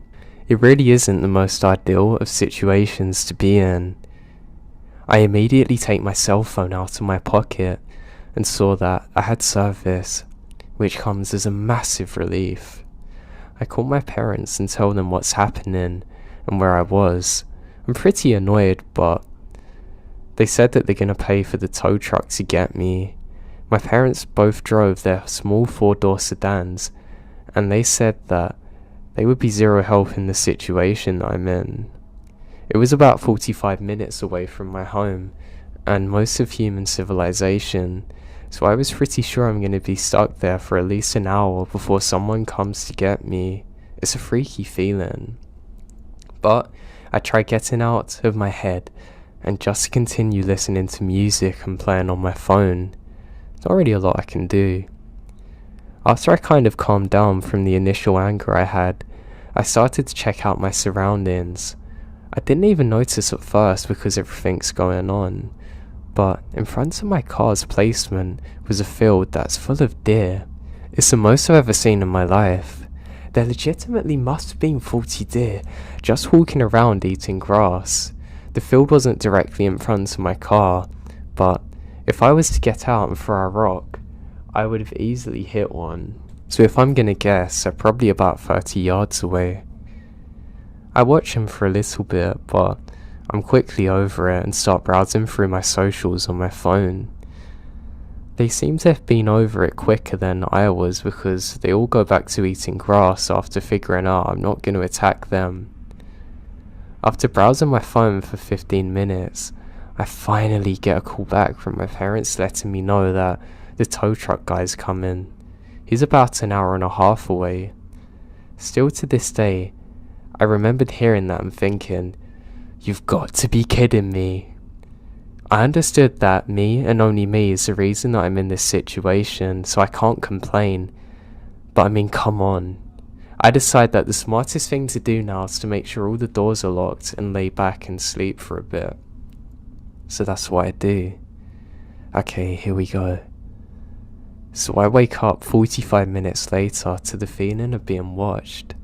It really isn't the most ideal of situations to be in. I immediately take my cell phone out of my pocket and saw that I had service, which comes as a massive relief. I call my parents and tell them what's happening and where I was. I'm pretty annoyed, but they said that they're gonna pay for the tow truck to get me. My parents both drove their small 4-door sedans, and they said that they would be zero help in the situation that I'm in. It was about 45 minutes away from my home and most of human civilization, so I was pretty sure I'm going to be stuck there for at least an hour before someone comes to get me. It's a freaky feeling. But I try getting out of my head and just continue listening to music and playing on my phone. There's not really a lot I can do. After I kind of calmed down from the initial anger I had, I started to check out my surroundings. I didn't even notice at first because everything's going on, but in front of my car's placement was a field that's full of deer. It's the most I've ever seen in my life. There legitimately must have been 40 deer just walking around eating grass. The field wasn't directly in front of my car, but if I was to get out and throw a rock, I would have easily hit one. So if I'm gonna guess, they're probably about 30 yards away. I watch him for a little bit, but I'm quickly over it and start browsing through my socials on my phone. They seem to have been over it quicker than I was because they all go back to eating grass after figuring out I'm not going to attack them. After browsing my phone for 15 minutes, I finally get a call back from my parents letting me know that the tow truck guy's coming. He's about an hour and a half away. Still to this day, I remembered hearing that and thinking, "You've got to be kidding me." I understood that me and only me is the reason that I'm in this situation, so I can't complain. But I mean, come on. I decide that the smartest thing to do now is to make sure all the doors are locked and lay back and sleep for a bit. So that's what I do. Okay, here we go. So I wake up 45 minutes later to the feeling of being watched.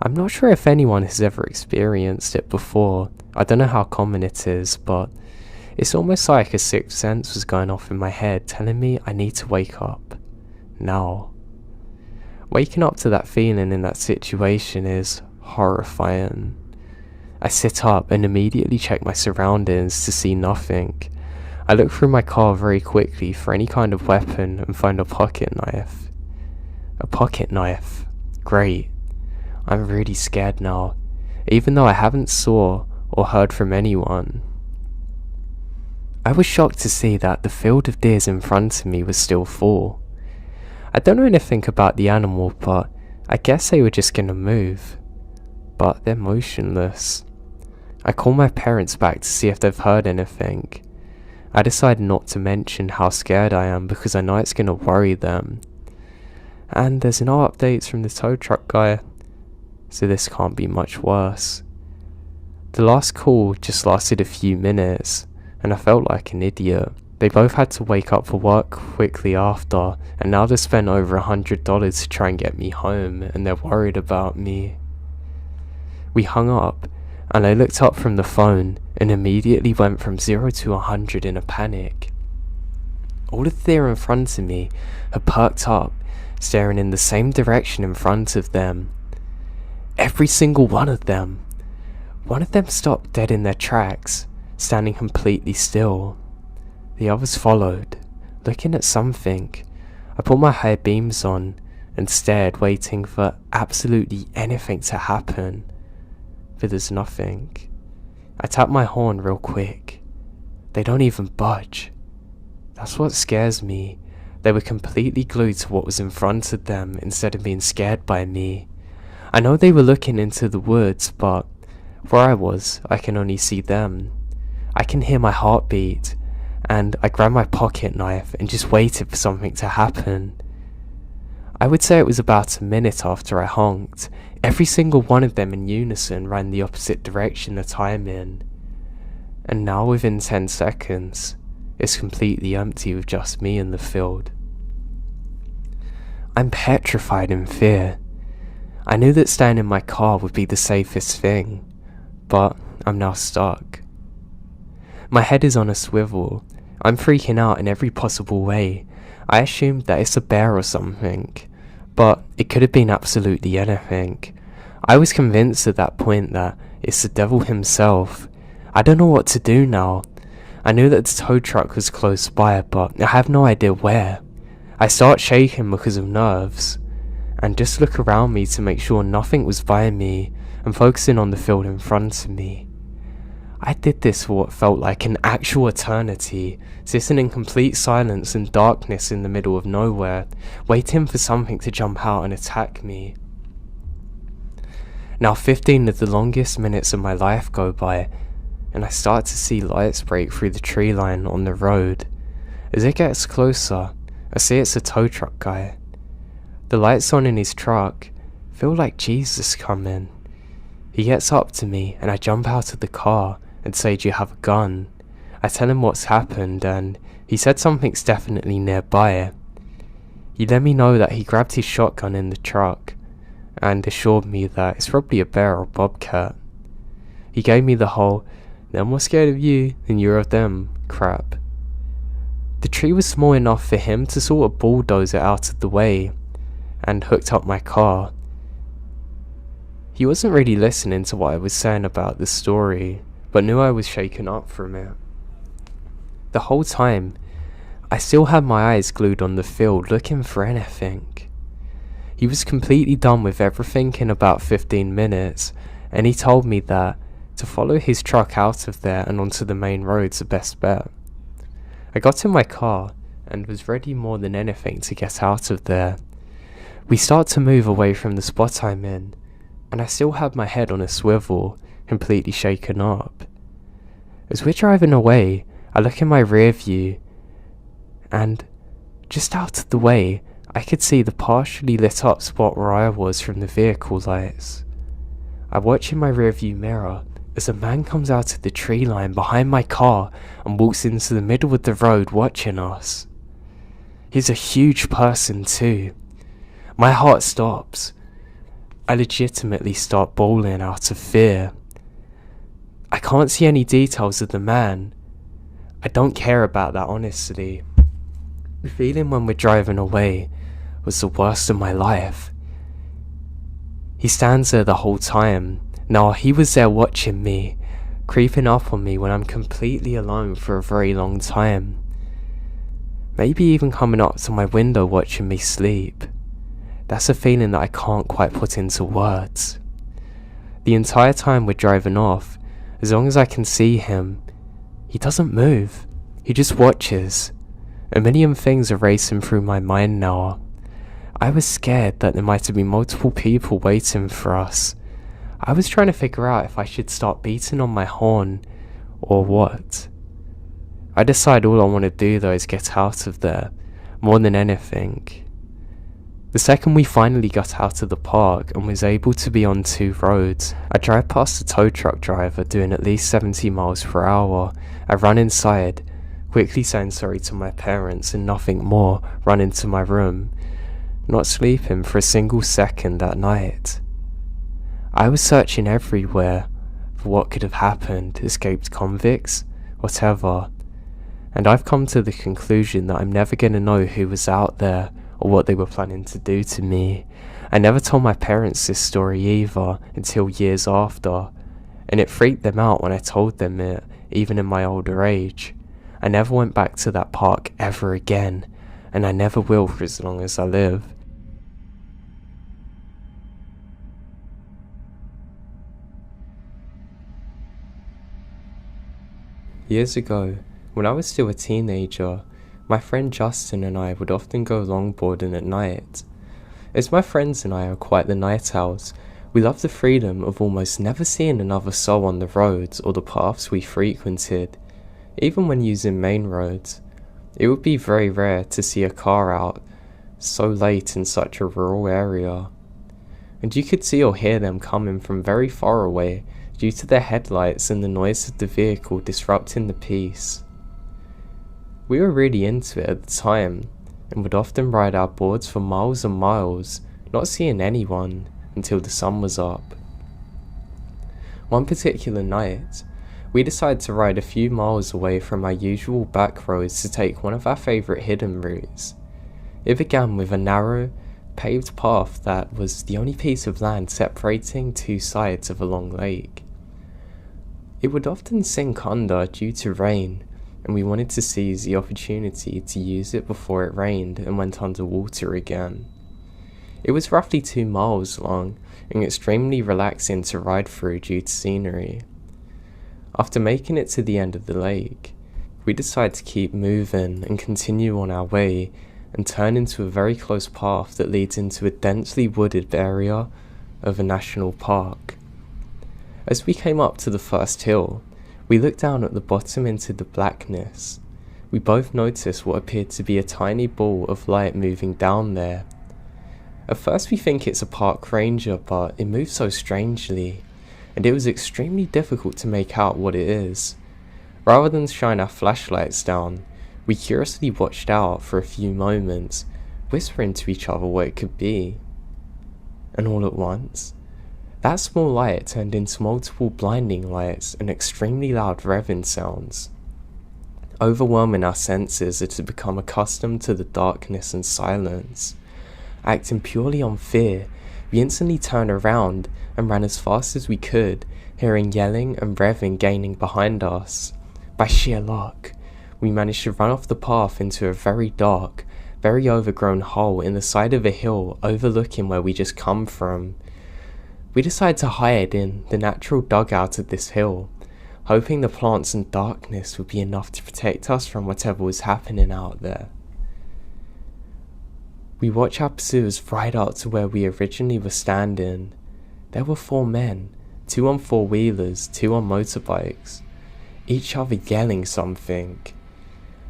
I'm not sure if anyone has ever experienced it before. I don't know how common it is, but it's almost like a sixth sense was going off in my head telling me I need to wake up. Now. Waking up to that feeling in that situation is horrifying. I sit up and immediately check my surroundings to see nothing. I look through my car very quickly for any kind of weapon and find a pocket knife. A pocket knife. Great. I'm really scared now, even though I haven't saw or heard from anyone. I was shocked to see that the field of deers in front of me was still full. I don't know anything about the animal, but I guess they were just gonna move. But they're motionless. I call my parents back to see if they've heard anything. I decide not to mention how scared I am because I know it's gonna worry them. And there's no updates from the tow truck guy, so this can't be much worse. The last call just lasted a few minutes, and I felt like an idiot. They both had to wake up for work quickly after, and now they've spent over $100 to try and get me home, and they're worried about me. We hung up, and I looked up from the phone, and immediately went from 0 to 100 in a panic. All of the deer in front of me had perked up, staring in the same direction in front of them. Every single one of them. One of them stopped dead in their tracks, standing completely still. The others followed, looking at something. I put my high beams on and stared, waiting for absolutely anything to happen. But there's nothing. I tap my horn real quick. They don't even budge. That's what scares me. They were completely glued to what was in front of them instead of being scared by me. I know they were looking into the woods, but where I was, I can only see them. I can hear my heartbeat, and I grabbed my pocket knife and just waited for something to happen. I would say it was about a minute after I honked. Every single one of them in unison ran the opposite direction that I'm in. And now within 10 seconds, it's completely empty with just me in the field. I'm petrified in fear. I knew that staying in my car would be the safest thing, but I'm now stuck. My head is on a swivel. I'm freaking out in every possible way. I assumed that it's a bear or something, but it could have been absolutely anything. I was convinced at that point that it's the devil himself. I don't know what to do now. I knew that the tow truck was close by, but I have no idea where. I start shaking because of nerves, and just look around me to make sure nothing was by me, and focusing on the field in front of me. I did this for what felt like an actual eternity, sitting in complete silence and darkness in the middle of nowhere, waiting for something to jump out and attack me. Now 15 of the longest minutes of my life go by, and I start to see lights break through the tree line on the road. As it gets closer, I see it's a tow truck guy. The lights on in his truck feel like Jesus coming. He gets up to me and I jump out of the car and say, "Do you have a gun?" I tell him what's happened, and he said something's definitely nearby. He let me know that he grabbed his shotgun in the truck and assured me that it's probably a bear or bobcat. He gave me the whole "they're more scared of you than you're of them" crap. The tree was small enough for him to sort of bulldoze it out of the way, and hooked up my car. He wasn't really listening to what I was saying about the story, but knew I was shaken up from it. The whole time, I still had my eyes glued on the field looking for anything. He was completely done with everything in about 15 minutes, and he told me that to follow his truck out of there and onto the main road's the best bet. I got in my car and was ready more than anything to get out of there. We start to move away from the spot I'm in, and I still had my head on a swivel, completely shaken up. As we're driving away, I look in my rear view, and just out of the way, I could see the partially lit up spot where I was from the vehicle lights. I watch in my rearview mirror as a man comes out of the tree line behind my car and walks into the middle of the road watching us. He's a huge person too. My heart stops. I legitimately start bawling out of fear. I can't see any details of the man. I don't care about that, honestly. The feeling when we're driving away was the worst of my life. He stands there the whole time. Now, he was there watching me, creeping up on me when I'm completely alone for a very long time. Maybe even coming up to my window watching me sleep. That's a feeling that I can't quite put into words. The entire time we're driving off, as long as I can see him, he doesn't move. He just watches. A million things are racing through my mind now. I was scared that there might have been multiple people waiting for us. I was trying to figure out if I should start beating on my horn or what. I decide all I want to do though is get out of there, more than anything. The second we finally got out of the park and was able to be on two roads, I drive past the tow truck driver doing at least 70 miles per hour. I run inside, quickly saying sorry to my parents and nothing more, run into my room, not sleeping for a single second that night. I was searching everywhere for what could have happened, escaped convicts, whatever, and I've come to the conclusion that I'm never going to know who was out there or what they were planning to do to me. I never told my parents this story either until years after, and it freaked them out when I told them it, even in my older age. I never went back to that park ever again, and I never will for as long as I live. Years ago, when I was still a teenager, my friend Justin and I would often go longboarding at night. As my friends and I are quite the night owls, we love the freedom of almost never seeing another soul on the roads or the paths we frequented. Even when using main roads, it would be very rare to see a car out so late in such a rural area. And you could see or hear them coming from very far away due to their headlights and the noise of the vehicle disrupting the peace. We were really into it at the time, and would often ride our boards for miles and miles, not seeing anyone until the sun was up. One particular night, we decided to ride a few miles away from our usual back roads to take one of our favourite hidden routes. It began with a narrow, paved path that was the only piece of land separating two sides of a long lake. It would often sink under due to rain, and we wanted to seize the opportunity to use it before it rained and went underwater again. It was roughly 2 miles long and extremely relaxing to ride through due to scenery. After making it to the end of the lake, we decided to keep moving and continue on our way and turn into a very close path that leads into a densely wooded area of a national park. As we came up to the first hill, we looked down at the bottom into the blackness. We both noticed what appeared to be a tiny ball of light moving down there. At first we think it's a park ranger, but it moves so strangely, and it was extremely difficult to make out what it is. Rather than shine our flashlights down, we curiously watched out for a few moments, whispering to each other what it could be. And all at once, that small light turned into multiple blinding lights and extremely loud revving sounds. Overwhelming our senses as to become accustomed to the darkness and silence. Acting purely on fear, we instantly turned around and ran as fast as we could, hearing yelling and revving gaining behind us. By sheer luck, we managed to run off the path into a very dark, very overgrown hole in the side of a hill overlooking where we just come from. We decided to hide in the natural dugout of this hill, hoping the plants and darkness would be enough to protect us from whatever was happening out there. We watched our pursuers ride out to where we originally were standing. There were 4 men, 2 on 4-wheelers, 2 on motorbikes. each other yelling something,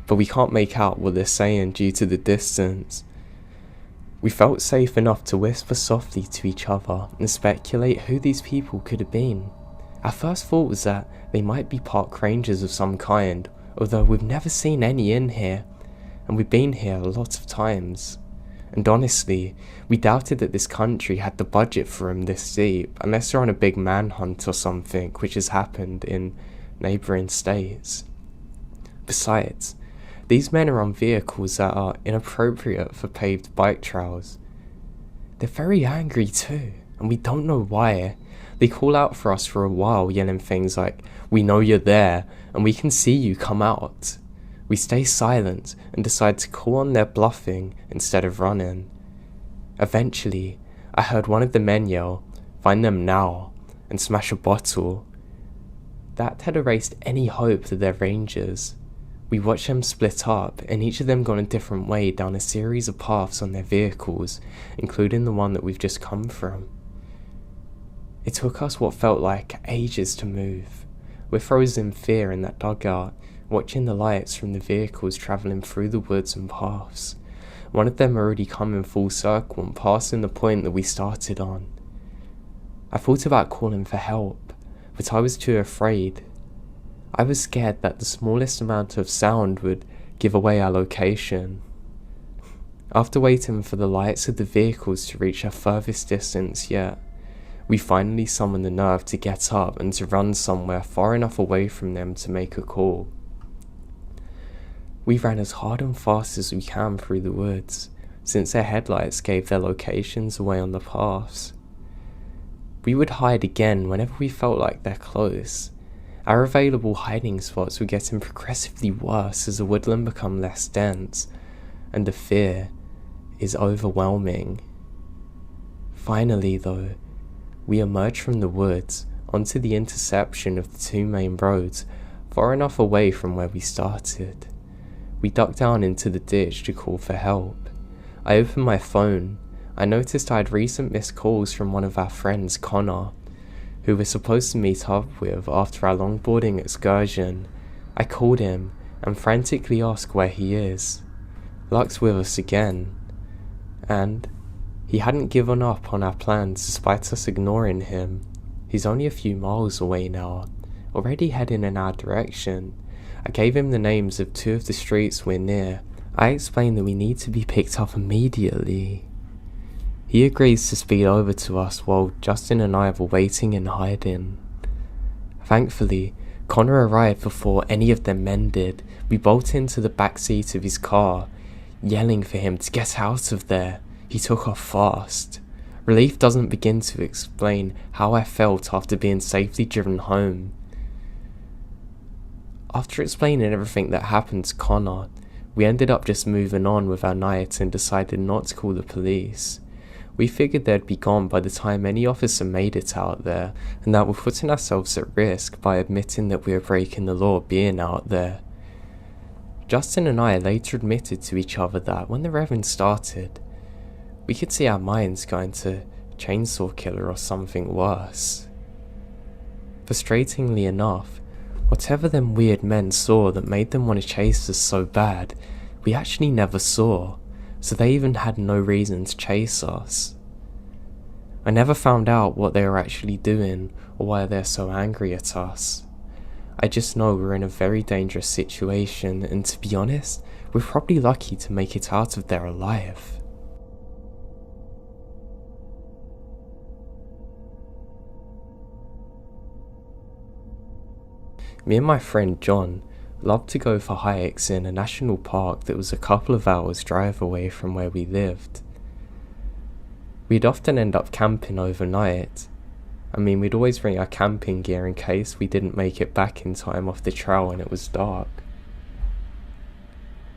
but we can't make out what they're saying due to the distance. We felt safe enough to whisper softly to each other and speculate who these people could have been. Our first thought was that they might be park rangers of some kind, although we've never seen any in here, and we've been here a lot of times. And honestly, we doubted that this country had the budget for them this deep, unless they're on a big manhunt or something, which has happened in neighbouring states. Besides, these men are on vehicles that are inappropriate for paved bike trails. They're very angry too, and we don't know why. They call out for us for a while, yelling things like, "We know you're there, and we can see you, come out." We stay silent and decide to call on their bluffing instead of running. Eventually, I heard one of the men yell, "Find them now," and smash a bottle. That had erased any hope that they're rangers. We watched them split up, and each of them gone a different way down a series of paths on their vehicles, including the one that we've just come from. It took us what felt like ages to move. We're frozen in fear in that dugout, watching the lights from the vehicles travelling through the woods and paths. One of them already come in full circle and passing the point that we started on. I thought about calling for help, but I was too afraid. I was scared that the smallest amount of sound would give away our location. After waiting for the lights of the vehicles to reach our furthest distance yet, we finally summoned the nerve to get up and to run somewhere far enough away from them to make a call. We ran as hard and fast as we can through the woods, since their headlights gave their locations away on the paths. We would hide again whenever we felt like they're close. Our available hiding spots were getting progressively worse as the woodland became less dense, and the fear is overwhelming. Finally though, we emerged from the woods onto the intersection of the two main roads, far enough away from where we started. We ducked down into the ditch to call for help. I opened my phone. I noticed I had recent missed calls from one of our friends, Connor, who we're supposed to meet up with after our longboarding excursion. I called him and frantically asked where he is. Luck's with us again, and he hadn't given up on our plans despite us ignoring him. He's only a few miles away now, already heading in our direction. I gave him the names of two of the streets we're near. I explained that we need to be picked up immediately. He agrees to speed over to us while Justin and I were waiting and hiding. Thankfully, Connor arrived before any of them men did. We bolted into the back seat of his car, yelling for him to get out of there. He took off fast. Relief doesn't begin to explain how I felt after being safely driven home. After explaining everything that happened to Connor, we ended up just moving on with our night and decided not to call the police. We figured they'd be gone by the time any officer made it out there, and that we're putting ourselves at risk by admitting that we were breaking the law being out there. Justin and I later admitted to each other that when the Reverend started, we could see our minds going to Chainsaw Killer or something worse. Frustratingly enough, whatever them weird men saw that made them want to chase us so bad, we actually never saw, so they even had no reason to chase us. I never found out what they were actually doing or why they're so angry at us. I just know we're in a very dangerous situation, and to be honest, we're probably lucky to make it out of there alive. Me and my friend John loved to go for hikes in a national park that was a couple of hours drive away from where we lived. We'd often end up camping overnight. We'd always bring our camping gear in case we didn't make it back in time off the trail when it was dark.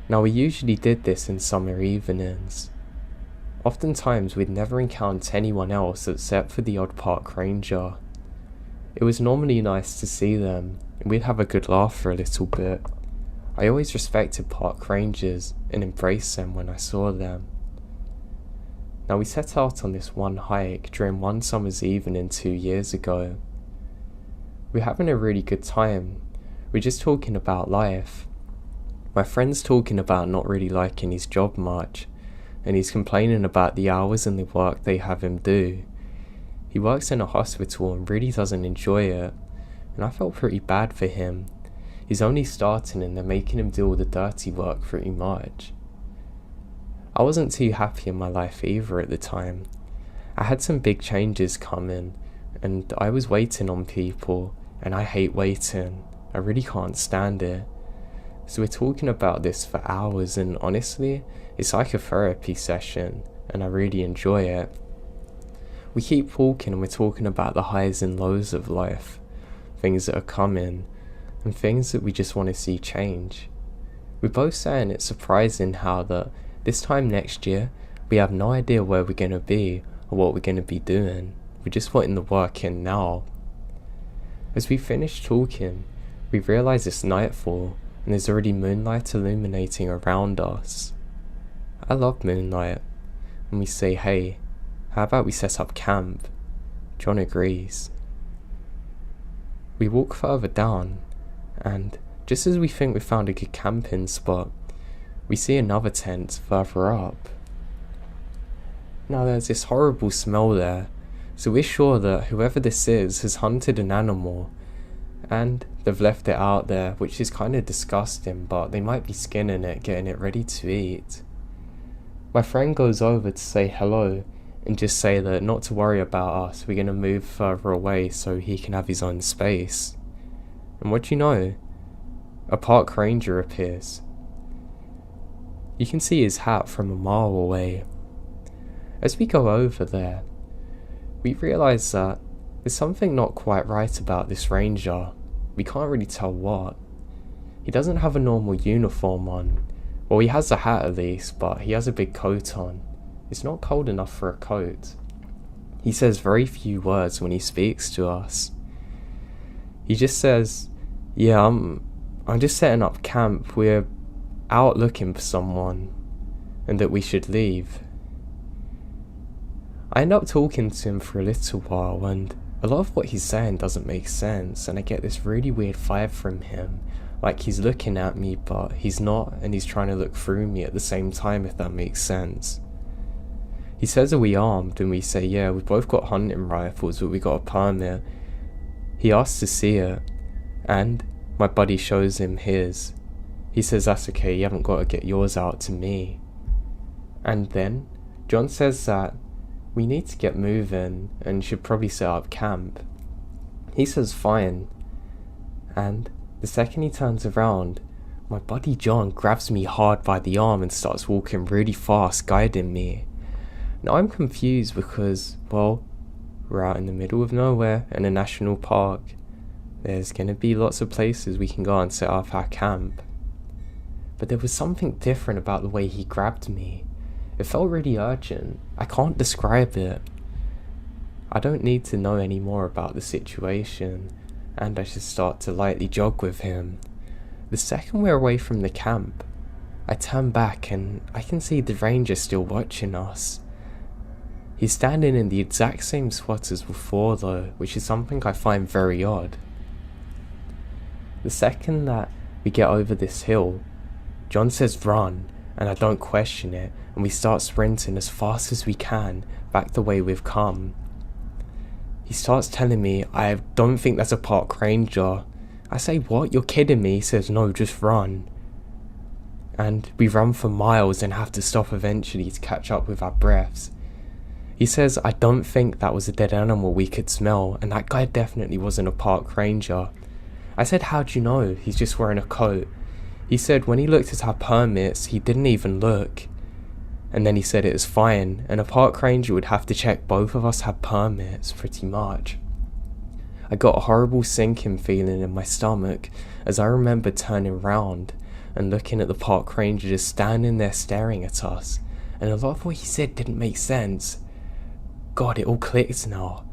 Now we usually did this in summer evenings. Oftentimes we'd never encounter anyone else except for the odd park ranger. It was normally nice to see them, and we'd have a good laugh for a little bit. I always respected park rangers and embraced them when I saw them. Now we set out on this one hike during one summer's evening 2 years ago. We were having a really good time. We're just talking about life. My friend's talking about not really liking his job much, and he's complaining about the hours and the work they have him do. He works in a hospital and really doesn't enjoy it, and I felt pretty bad for him. He's only starting and they're making him do all the dirty work pretty much. I wasn't too happy in my life either at the time. I had some big changes coming, and I was waiting on people, and I hate waiting. I really can't stand it. So we're talking about this for hours, and honestly, it's like a therapy session, and I really enjoy it. We keep talking and we're talking about the highs and lows of life, things that are coming, and things that we just want to see change. We're both saying it's surprising how that this time next year, we have no idea where we're going to be or what we're going to be doing. We're just putting the work in now. As we finish talking, we realise it's nightfall and there's already moonlight illuminating around us. I love moonlight, and we say, hey, how about we set up camp? John agrees. We walk further down, and just as we think we found a good camping spot, we see another tent further up. Now there's this horrible smell there, so we're sure that whoever this is has hunted an animal, and they've left it out there, which is kind of disgusting, but they might be skinning it, getting it ready to eat. My friend goes over to say hello, and just say that not to worry about us, we're going to move further away so he can have his own space. And what do you know? A park ranger appears. You can see his hat from a mile away. As we go over there, we realise that there's something not quite right about this ranger. We can't really tell what. He doesn't have a normal uniform on. Well, he has a hat at least, but he has a big coat on. It's not cold enough for a coat. He says very few words when he speaks to us. He just says, yeah, I'm just setting up camp. We're out looking for someone, and that we should leave. I end up talking to him for a little while, and a lot of what he's saying doesn't make sense, and I get this really weird vibe from him, like he's looking at me but he's not, and he's trying to look through me at the same time, if that makes sense. He says, are we armed? And we say, yeah, we've both got hunting rifles, but we got a permit. He asks to see it, and my buddy shows him his. He says, that's okay, you haven't got to get yours out to me. And then John says that we need to get moving and should probably set up camp. He says fine, and the second he turns around, my buddy John grabs me hard by the arm and starts walking really fast, guiding me. Now I'm confused because, well, we're out in the middle of nowhere in a national park. There's gonna be lots of places we can go and set up our camp. But there was something different about the way he grabbed me. It felt really urgent. I can't describe it. I don't need to know any more about the situation, and I should start to lightly jog with him. The second we're away from the camp, I turn back and I can see the ranger still watching us. He's standing in the exact same spot as before though, which is something I find very odd. The second that we get over this hill, John says run, and I don't question it, and we start sprinting as fast as we can back the way we've come. He starts telling me, I don't think that's a park ranger. I say, what? You're kidding me? He says, no, just run. And we run for miles and have to stop eventually to catch up with our breaths. He says, I don't think that was a dead animal we could smell, and that guy definitely wasn't a park ranger. I said, how'd you know? He's just wearing a coat. He said when he looked at our permits, he didn't even look. And then he said it was fine, and a park ranger would have to check both of us had permits, pretty much. I got a horrible sinking feeling in my stomach as I remember turning round and looking at the park ranger just standing there staring at us, and a lot of what he said didn't make sense. God, it all clicked now.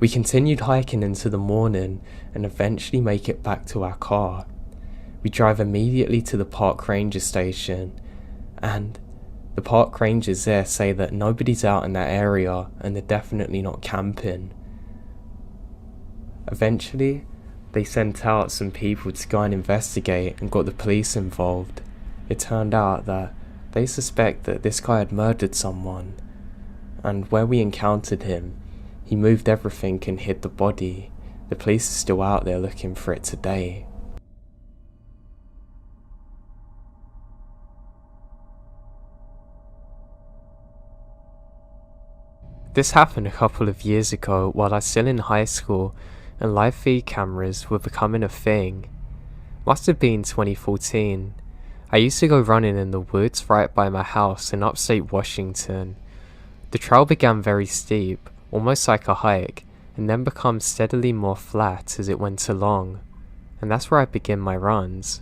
We continued hiking into the morning and eventually make it back to our car. We drive immediately to the park ranger station, and the park rangers there say that nobody's out in that area and they're definitely not camping. Eventually, They sent out some people to go and investigate and got the police involved. It turned out that they suspect that this guy had murdered someone, and where we encountered him, he moved everything and hid the body. The police are still out there looking for it today. This happened a couple of years ago while I was still in high school and live feed cameras were becoming a thing. Must have been 2014. I used to go running in the woods right by my house in upstate Washington. The trail began very steep, almost like a hike, and then became steadily more flat as it went along, and that's where I began my runs.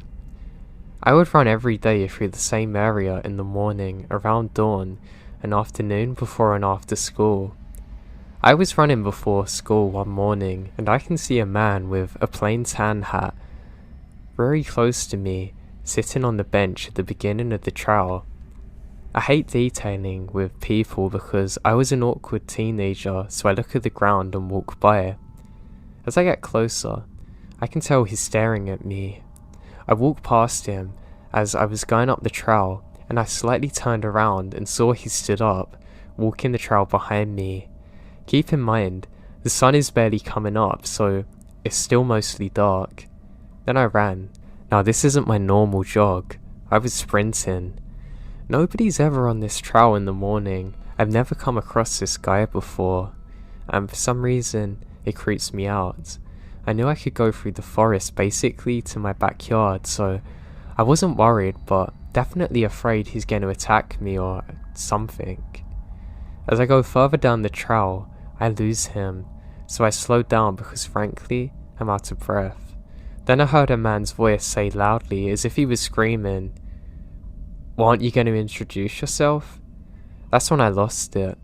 I would run every day through the same area in the morning, around dawn, and afternoon before and after school. I was running before school one morning, and I can see a man with a plain tan hat very close to me, sitting on the bench at the beginning of the trail. I hate detailing with people because I was an awkward teenager, so I look at the ground and walk by. As I get closer, I can tell he's staring at me. I walked past him as I was going up the trail, and I slightly turned around and saw he stood up, walking the trail behind me. Keep in mind, the sun is barely coming up, so it's still mostly dark. Then I ran. Now this isn't my normal jog. I was sprinting. Nobody's ever on this trail in the morning. I've never come across this guy before, and for some reason it creeps me out. I knew I could go through the forest basically to my backyard, so I wasn't worried, but definitely afraid he's going to attack me or something. As I go further down the trail, I lose him, so I slowed down because frankly, I'm out of breath. Then I heard a man's voice say loudly, as if he was screaming, "Well, aren't you going to introduce yourself?" That's when I lost it.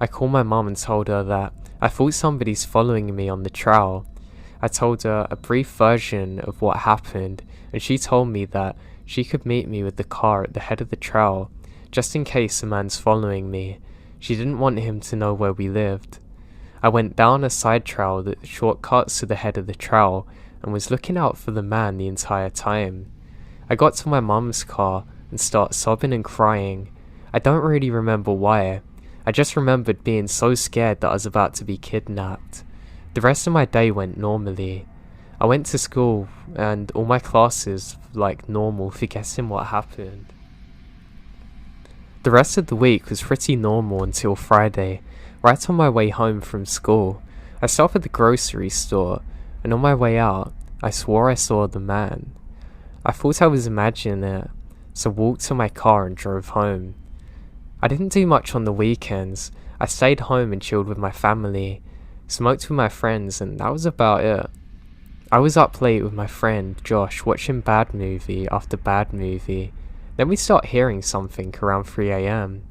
I called my mum and told her that I thought somebody's following me on the trail. I told her a brief version of what happened, and she told me that she could meet me with the car at the head of the trail, just in case a man's following me. She didn't want him to know where we lived. I went down a side trail that shortcuts to the head of the trail, and was looking out for the man the entire time. I got to my mum's car and started sobbing and crying. I don't really remember why. I just remembered being so scared that I was about to be kidnapped. The rest of my day went normally. I went to school and all my classes like normal, forgetting what happened. The rest of the week was pretty normal until Friday. Right on my way home from school, I stopped at the grocery store, and on my way out, I swore I saw the man. I thought I was imagining it, so walked to my car and drove home. I didn't do much on the weekends. I stayed home and chilled with my family, smoked with my friends, and that was about it. I was up late with my friend Josh watching bad movie after bad movie. Then we start hearing something around 3 AM.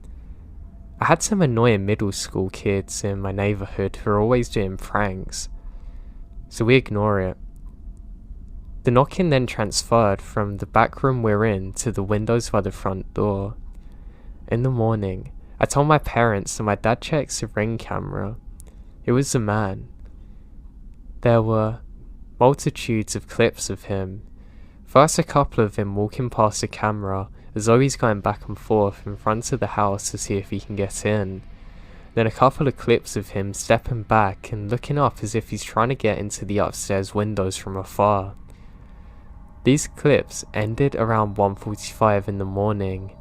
I had some annoying middle school kids in my neighbourhood who are always doing pranks, so we ignore it. The knocking then transferred from the back room we're in to the windows by the front door. In the morning, I told my parents and my dad checks the ring camera. It was a man. There were multitudes of clips of him. First a couple of him walking past the camera as though he's going back and forth in front of the house to see if he can get in. Then a couple of clips of him stepping back and looking up as if he's trying to get into the upstairs windows from afar. These clips ended around 1:45 in the morning.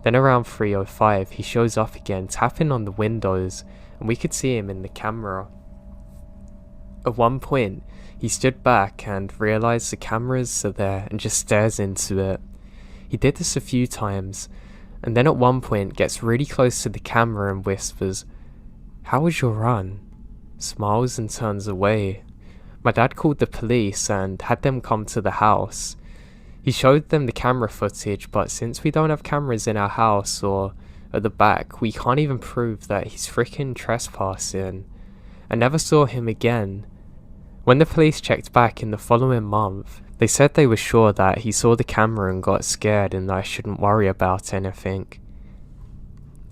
Then around 3:05 he shows up again tapping on the windows, and we could see him in the camera. At one point he stood back and realised the cameras are there and just stares into it. He did this a few times, and then at one point gets really close to the camera and whispers, "How was your run?" Smiles and turns away. My dad called the police and had them come to the house. He showed them the camera footage, but since we don't have cameras in our house or at the back, we can't even prove that he's freaking trespassing. I never saw him again. When the police checked back in the following month, they said they were sure that he saw the camera and got scared and that I shouldn't worry about anything.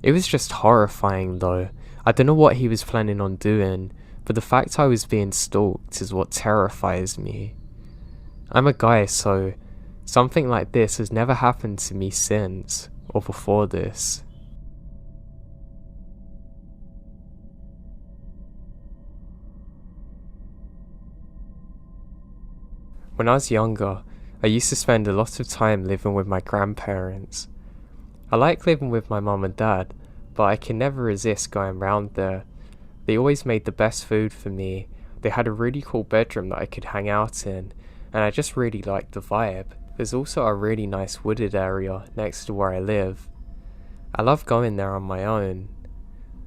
It was just horrifying though. I don't know what he was planning on doing, but the fact I was being stalked is what terrifies me. I'm a guy, so something like this has never happened to me since, or before this. When I was younger, I used to spend a lot of time living with my grandparents. I like living with my mum and dad, but I can never resist going round there. They always made the best food for me. They had a really cool bedroom that I could hang out in, and I just really liked the vibe. There's also a really nice wooded area next to where I live. I love going there on my own.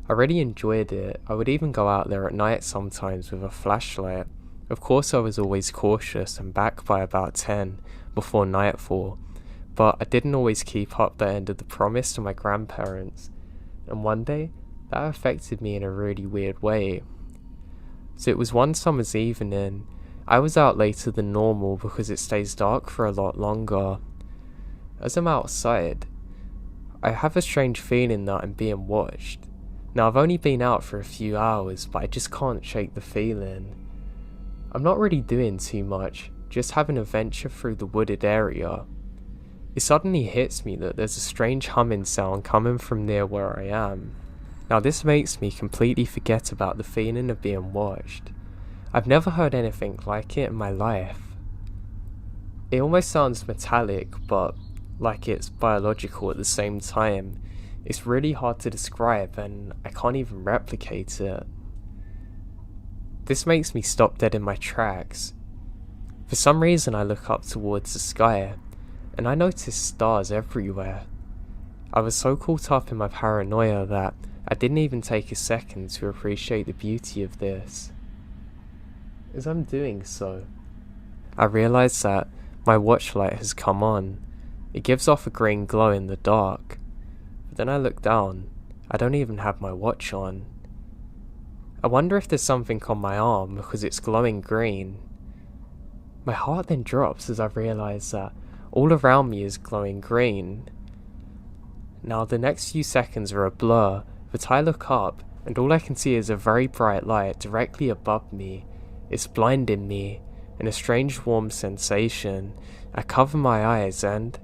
I really enjoyed it. I would even go out there at night sometimes with a flashlight. Of course I was always cautious and back by about 10 before nightfall, but I didn't always keep up the end of the promise to my grandparents, and one day that affected me in a really weird way. So it was one summer's evening. I was out later than normal because it stays dark for a lot longer. As I'm outside, I have a strange feeling that I'm being watched. Now I've only been out for a few hours, but I just can't shake the feeling. I'm not really doing too much, just having a venture through the wooded area. It suddenly hits me that there's a strange humming sound coming from near where I am. Now this makes me completely forget about the feeling of being watched. I've never heard anything like it in my life. It almost sounds metallic, but like it's biological at the same time. It's really hard to describe and I can't even replicate it. This makes me stop dead in my tracks. For some reason I look up towards the sky, and I notice stars everywhere. I was so caught up in my paranoia that I didn't even take a second to appreciate the beauty of this. As I'm doing so, I realise that my watch light has come on. It gives off a green glow in the dark. But then I look down, I don't even have my watch on. I wonder if there's something on my arm because it's glowing green. My heart then drops as I realise that all around me is glowing green. Now the next few seconds are a blur, but I look up and all I can see is a very bright light directly above me. It's blinding me, and a strange warm sensation. I cover my eyes and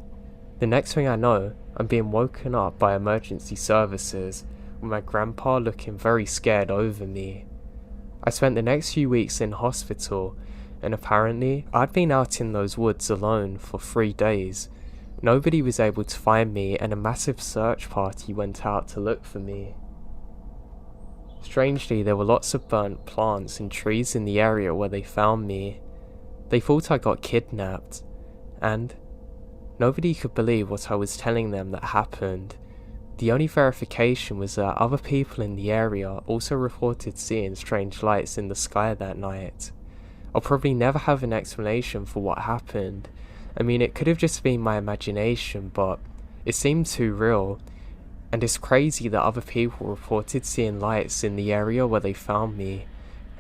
the next thing I know, I'm being woken up by emergency services, with my grandpa looking very scared over me. I spent the next few weeks in hospital, and apparently I'd been out in those woods alone for 3 days. Nobody was able to find me, and a massive search party went out to look for me. Strangely, there were lots of burnt plants and trees in the area where they found me. They thought I got kidnapped, and nobody could believe what I was telling them that happened. The only verification was that other people in the area also reported seeing strange lights in the sky that night. I'll probably never have an explanation for what happened. I mean, it could have just been my imagination, but it seemed too real. And it's crazy that other people reported seeing lights in the area where they found me,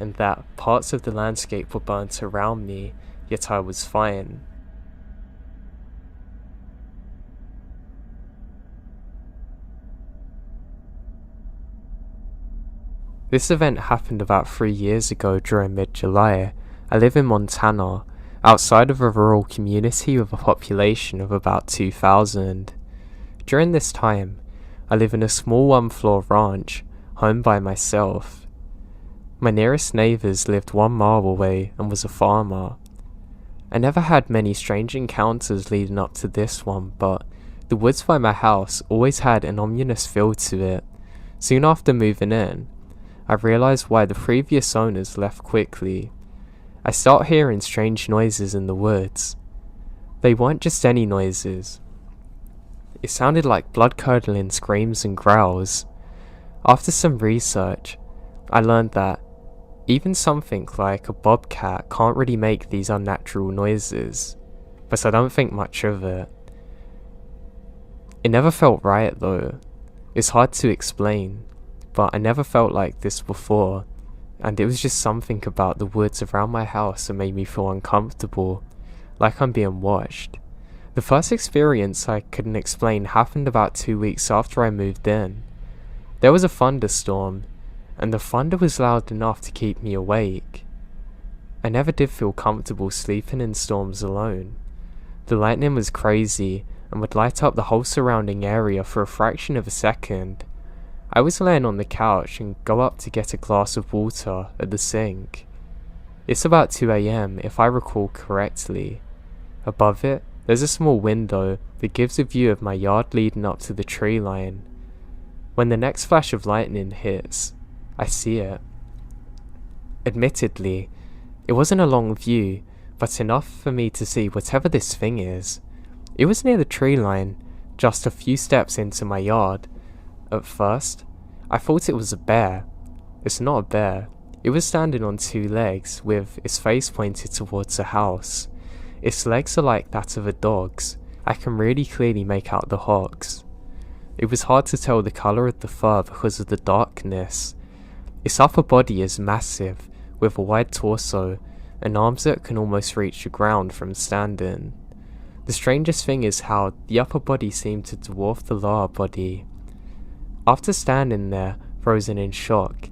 and that parts of the landscape were burnt around me, yet I was fine. This event happened about 3 years ago during mid-July. I live in Montana, outside of a rural community with a population of about 2,000. During this time, I live in a small one-floor ranch, home by myself. My nearest neighbours lived 1 mile away and was a farmer. I never had many strange encounters leading up to this one, but the woods by my house always had an ominous feel to it. Soon after moving in, I realised why the previous owners left quickly. I start hearing strange noises in the woods. They weren't just any noises. It sounded like blood-curdling screams and growls. After some research, I learned that even something like a bobcat can't really make these unnatural noises, but I don't think much of it. It never felt right though. It's hard to explain, but I never felt like this before, and it was just something about the woods around my house that made me feel uncomfortable, like I'm being watched. The first experience I couldn't explain happened about 2 weeks after I moved in. There was a thunderstorm, and the thunder was loud enough to keep me awake. I never did feel comfortable sleeping in storms alone. The lightning was crazy and would light up the whole surrounding area for a fraction of a second. I was laying on the couch and go up to get a glass of water at the sink. It's about 2 AM if I recall correctly. Above it, there's a small window that gives a view of my yard leading up to the tree line. When the next flash of lightning hits, I see it. Admittedly, it wasn't a long view, but enough for me to see whatever this thing is. It was near the tree line, just a few steps into my yard. At first, I thought it was a bear. It's not a bear. It was standing on two legs, with its face pointed towards a house. Its legs are like that of a dog's. I can really clearly make out the hocks. It was hard to tell the colour of the fur because of the darkness. Its upper body is massive, with a wide torso, and arms that can almost reach the ground from standing. The strangest thing is how the upper body seemed to dwarf the lower body. After standing there, frozen in shock,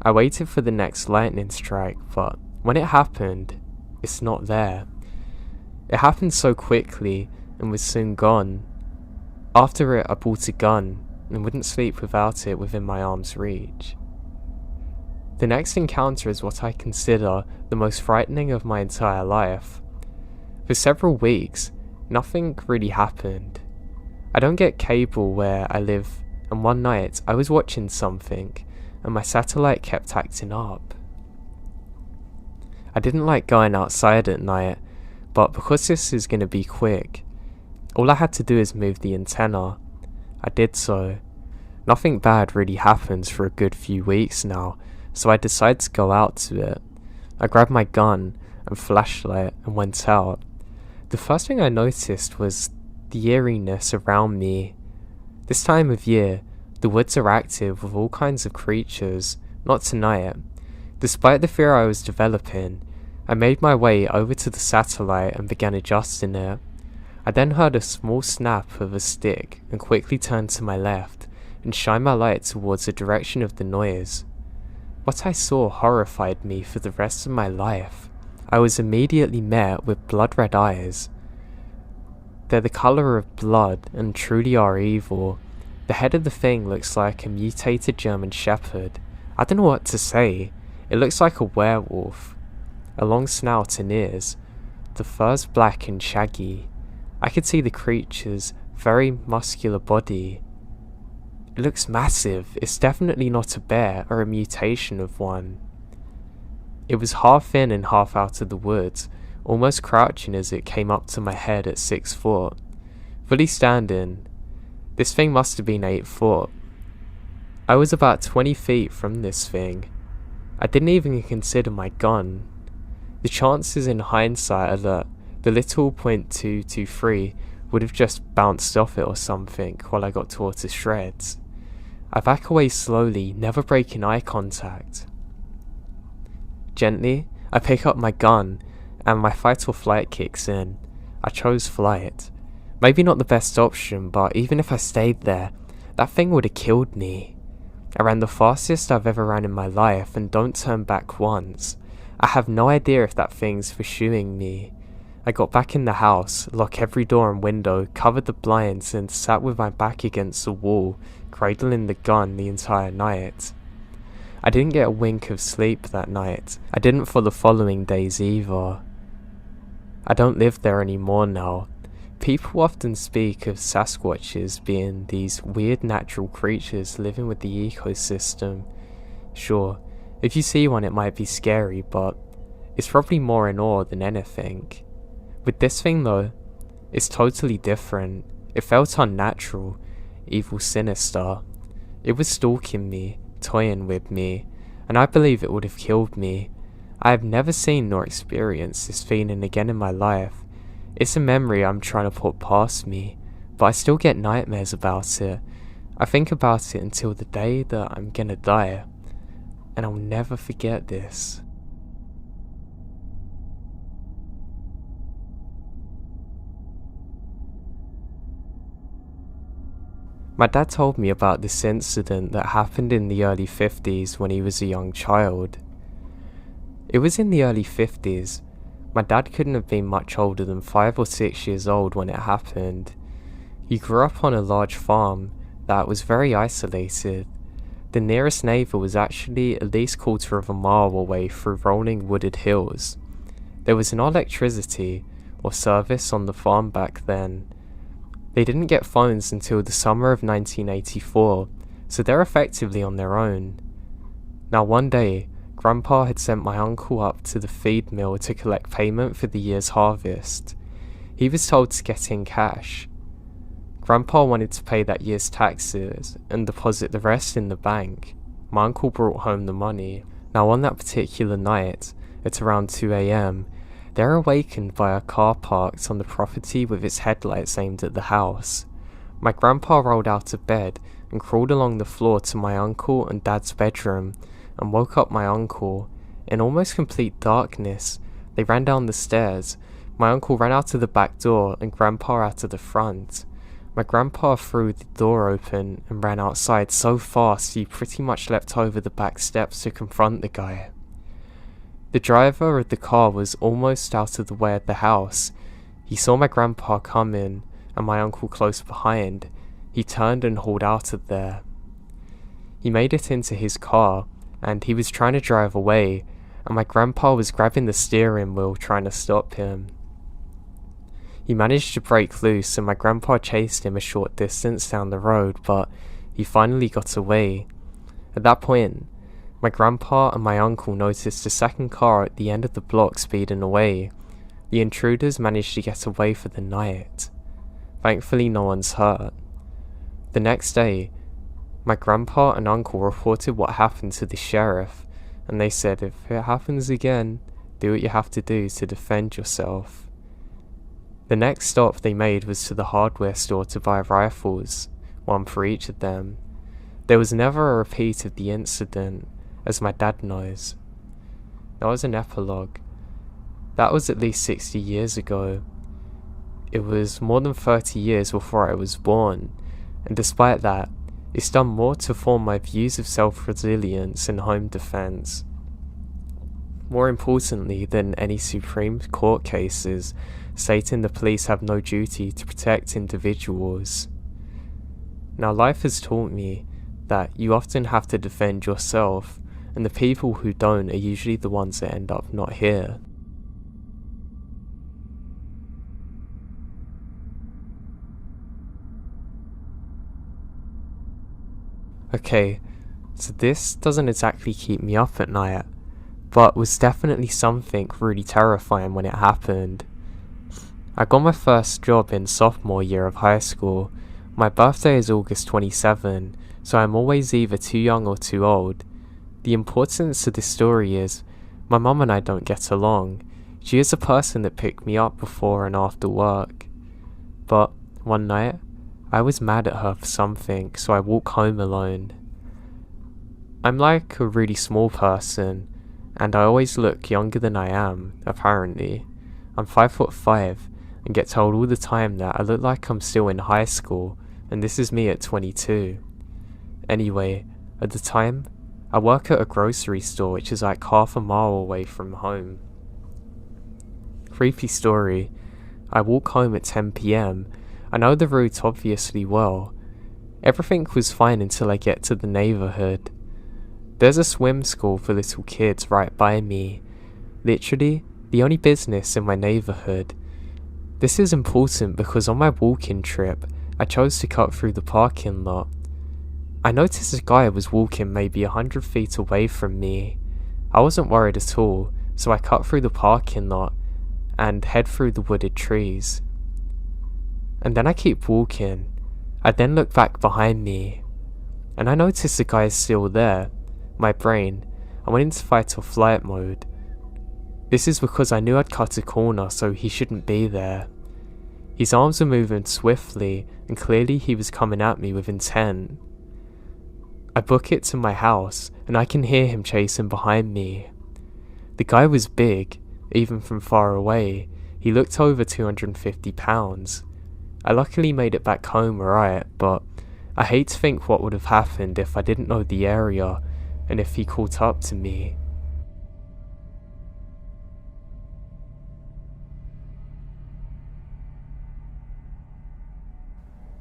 I waited for the next lightning strike, but when it happened, it's not there. It happened so quickly and was soon gone. After it, I bought a gun and wouldn't sleep without it within my arm's reach. The next encounter is what I consider the most frightening of my entire life. For several weeks, nothing really happened. I don't get cable where I live, and one night I was watching something and my satellite kept acting up. I didn't like going outside at night, but because this is going to be quick, all I had to do is move the antenna. I did so. Nothing bad really happens for a good few weeks now, so I decided to go out to it. I grabbed my gun and flashlight and went out. The first thing I noticed was the eeriness around me. This time of year, the woods are active with all kinds of creatures, not tonight. Despite the fear I was developing, I made my way over to the satellite and began adjusting it. I then heard a small snap of a stick and quickly turned to my left and shined my light towards the direction of the noise. What I saw horrified me for the rest of my life. I was immediately met with blood-red eyes. They're the colour of blood and truly are evil. The head of the thing looks like a mutated German Shepherd. I don't know what to say. It looks like a werewolf. A long snout and ears. The fur's black and shaggy. I could see the creature's very muscular body. It looks massive. It's definitely not a bear or a mutation of one. It was half in and half out of the woods, almost crouching as it came up to my head at 6 foot. Fully standing, this thing must have been 8 foot. I was about 20 feet from this thing. I didn't even consider my gun. The chances in hindsight are that the little .223 would have just bounced off it or something while I got tore to shreds. I back away slowly, never breaking eye contact. Gently, I pick up my gun and my fight or flight kicks in. I chose flight. Maybe not the best option, but even if I stayed there, that thing would have killed me. I ran the fastest I've ever ran in my life and don't turn back once. I have no idea if that thing's pursuing me. I got back in the house, locked every door and window, covered the blinds and sat with my back against the wall, cradling the gun the entire night. I didn't get a wink of sleep that night. I didn't for the following days either. I don't live there anymore now. People often speak of Sasquatches being these weird natural creatures living with the ecosystem. Sure, if you see one it might be scary, but it's probably more in awe than anything. With this thing though, it's totally different. It felt unnatural, evil, sinister. It was stalking me, toying with me, and I believe it would have killed me. I have never seen nor experienced this feeling again in my life. It's a memory I'm trying to put past me, but I still get nightmares about it. I think about it until the day that I'm gonna die, and I'll never forget this. My dad told me about this incident that happened in the early 50s when he was a young child. It was in the early 50s. My dad couldn't have been much older than 5 or 6 years old when it happened. He grew up on a large farm that was very isolated. The nearest neighbour was actually at least a quarter of a mile away through rolling wooded hills. There was no electricity or service on the farm back then. They didn't get phones until the summer of 1984, so they're effectively on their own. Now one day, Grandpa had sent my uncle up to the feed mill to collect payment for the year's harvest. He was told to get in cash. Grandpa wanted to pay that year's taxes and deposit the rest in the bank. My uncle brought home the money. Now on that particular night, at around 2 a.m, they're awakened by a car parked on the property with its headlights aimed at the house. My grandpa rolled out of bed and crawled along the floor to my uncle and dad's bedroom and woke up my uncle. In almost complete darkness, they ran down the stairs. My uncle ran out of the back door and grandpa out of the front. My grandpa threw the door open and ran outside so fast he pretty much leapt over the back steps to confront the guy. The driver of the car was almost out of the way of the house. He saw my grandpa come in and my uncle close behind. He turned and hauled out of there. He made it into his car and he was trying to drive away, and my grandpa was grabbing the steering wheel trying to stop him. He managed to break loose and my grandpa chased him a short distance down the road, but he finally got away. At that point, my grandpa and my uncle noticed a second car at the end of the block speeding away. The intruders managed to get away for the night. Thankfully, no one's hurt. The next day, my grandpa and uncle reported what happened to the sheriff, and they said if it happens again, do what you have to do to defend yourself. The next stop they made was to the hardware store to buy rifles, one for each of them. There was never a repeat of the incident, as my dad knows. That was an epilogue. That was at least 60 years ago. It was more than 30 years before I was born, and despite that, it's done more to form my views of self-resilience and home defense. More importantly than any Supreme Court cases stating the police have no duty to protect individuals. Now life has taught me that you often have to defend yourself, and the people who don't are usually the ones that end up not here. Okay, so this doesn't exactly keep me up at night, but was definitely something really terrifying when it happened. I got my first job in sophomore year of high school. My birthday is August 27, so I'm always either too young or too old. The importance of this story is, my mum and I don't get along. She is a person that picked me up before and after work. But one night, I was mad at her for something, so I walked home alone. I'm like a really small person, and I always look younger than I am, apparently. I'm 5'5", and get told all the time that I look like I'm still in high school, and this is me at 22. Anyway, at the time, I work at a grocery store which is like half a mile away from home. Creepy story. I walk home at 10 PM. I know the route obviously well. Everything was fine until I get to the neighbourhood. There's a swim school for little kids right by me. Literally, the only business in my neighbourhood. This is important because on my walking trip, I chose to cut through the parking lot. I noticed a guy was walking maybe 100 feet away from me. I wasn't worried at all, so I cut through the parking lot and head through the wooded trees. And then I keep walking. I then look back behind me, and I notice the guy is still there. My brain, I went into fight or flight mode. This is because I knew I'd cut a corner, so he shouldn't be there. His arms were moving swiftly, and clearly he was coming at me with intent. I book it to my house, and I can hear him chasing behind me. The guy was big, even from far away. He looked over 250 pounds. I luckily made it back home alright, but I hate to think what would have happened if I didn't know the area and if he caught up to me.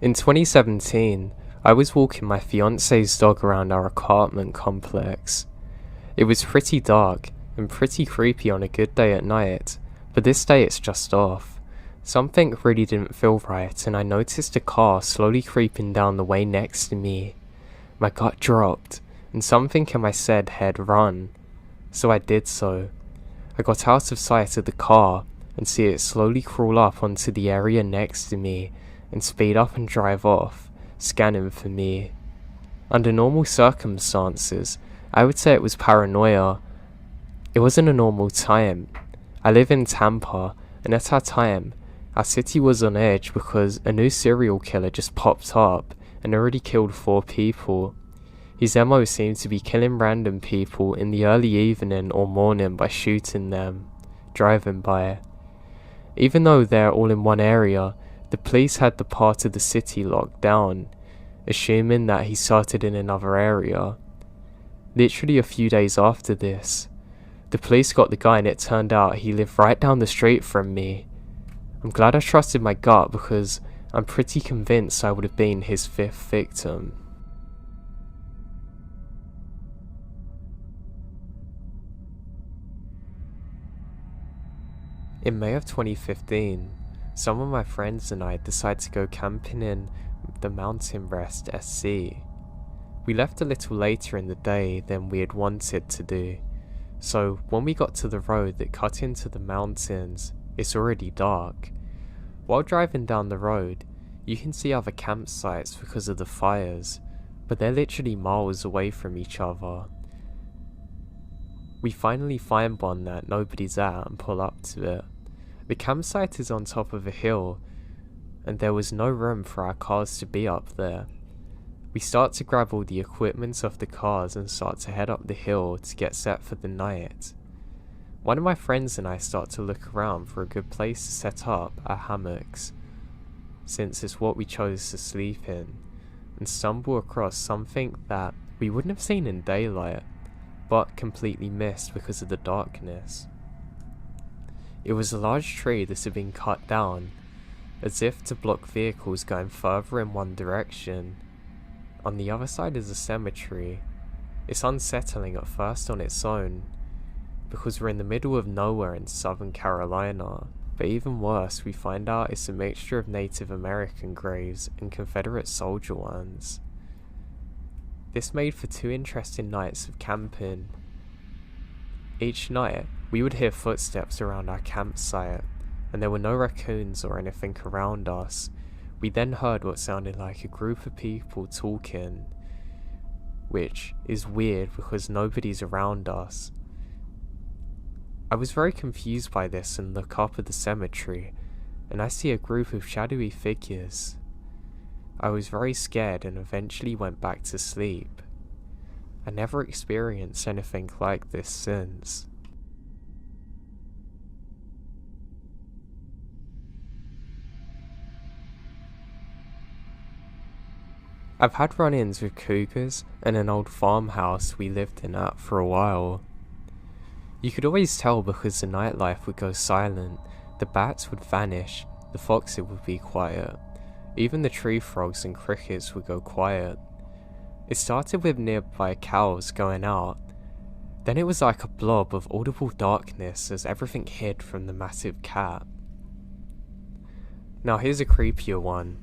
In 2017, I was walking my fiance's dog around our apartment complex. It was pretty dark and pretty creepy on a good day at night, but this day it's just off. Something really didn't feel right, and I noticed a car slowly creeping down the way next to me. My gut dropped, and something in my head run. So I did so. I got out of sight of the car and see it slowly crawl up onto the area next to me and speed up and drive off, scanning for me. Under normal circumstances, I would say it was paranoia. It wasn't a normal time. I live in Tampa, and at our time, our city was on edge because a new serial killer just popped up and already killed 4 people. His MO seemed to be killing random people in the early evening or morning by shooting them, driving by. Even though they're all in one area, the police had the part of the city locked down, assuming that he started in another area. Literally a few days after this, the police got the guy and it turned out he lived right down the street from me. I'm glad I trusted my gut because I'm pretty convinced I would have been his 5th victim. In May of 2015, some of my friends and I decided to go camping in the mountain rest SC. We left a little later in the day than we had wanted to do, so when we got to the road that cut into the mountains, it's already dark. While driving down the road, you can see other campsites because of the fires, but they're literally miles away from each other. We finally find one that nobody's at and pull up to it. The campsite is on top of a hill, and there was no room for our cars to be up there. We start to grab all the equipment off the cars and start to head up the hill to get set for the night. One of my friends and I start to look around for a good place to set up our hammocks, since it's what we chose to sleep in, and stumble across something that we wouldn't have seen in daylight, but completely missed because of the darkness. It was a large tree that had been cut down, as if to block vehicles going further in one direction. On the other side is a cemetery. It's unsettling at first on its own, because we're in the middle of nowhere in Southern Carolina, but even worse, we find out it's a mixture of Native American graves and Confederate soldier ones. This made for 2 interesting nights of camping. Each night, we would hear footsteps around our campsite, and there were no raccoons or anything around us. We then heard what sounded like a group of people talking, which is weird because nobody's around us. I was very confused by this and look up at the cemetery, and I see a group of shadowy figures. I was very scared and eventually went back to sleep. I never experienced anything like this since. I've had run-ins with cougars and an old farmhouse we lived in at for a while. You could always tell because the nightlife would go silent, the bats would vanish, the foxes would be quiet, even the tree frogs and crickets would go quiet. It started with nearby cows going out, then it was like a blob of audible darkness as everything hid from the massive cat. Now here's a creepier one.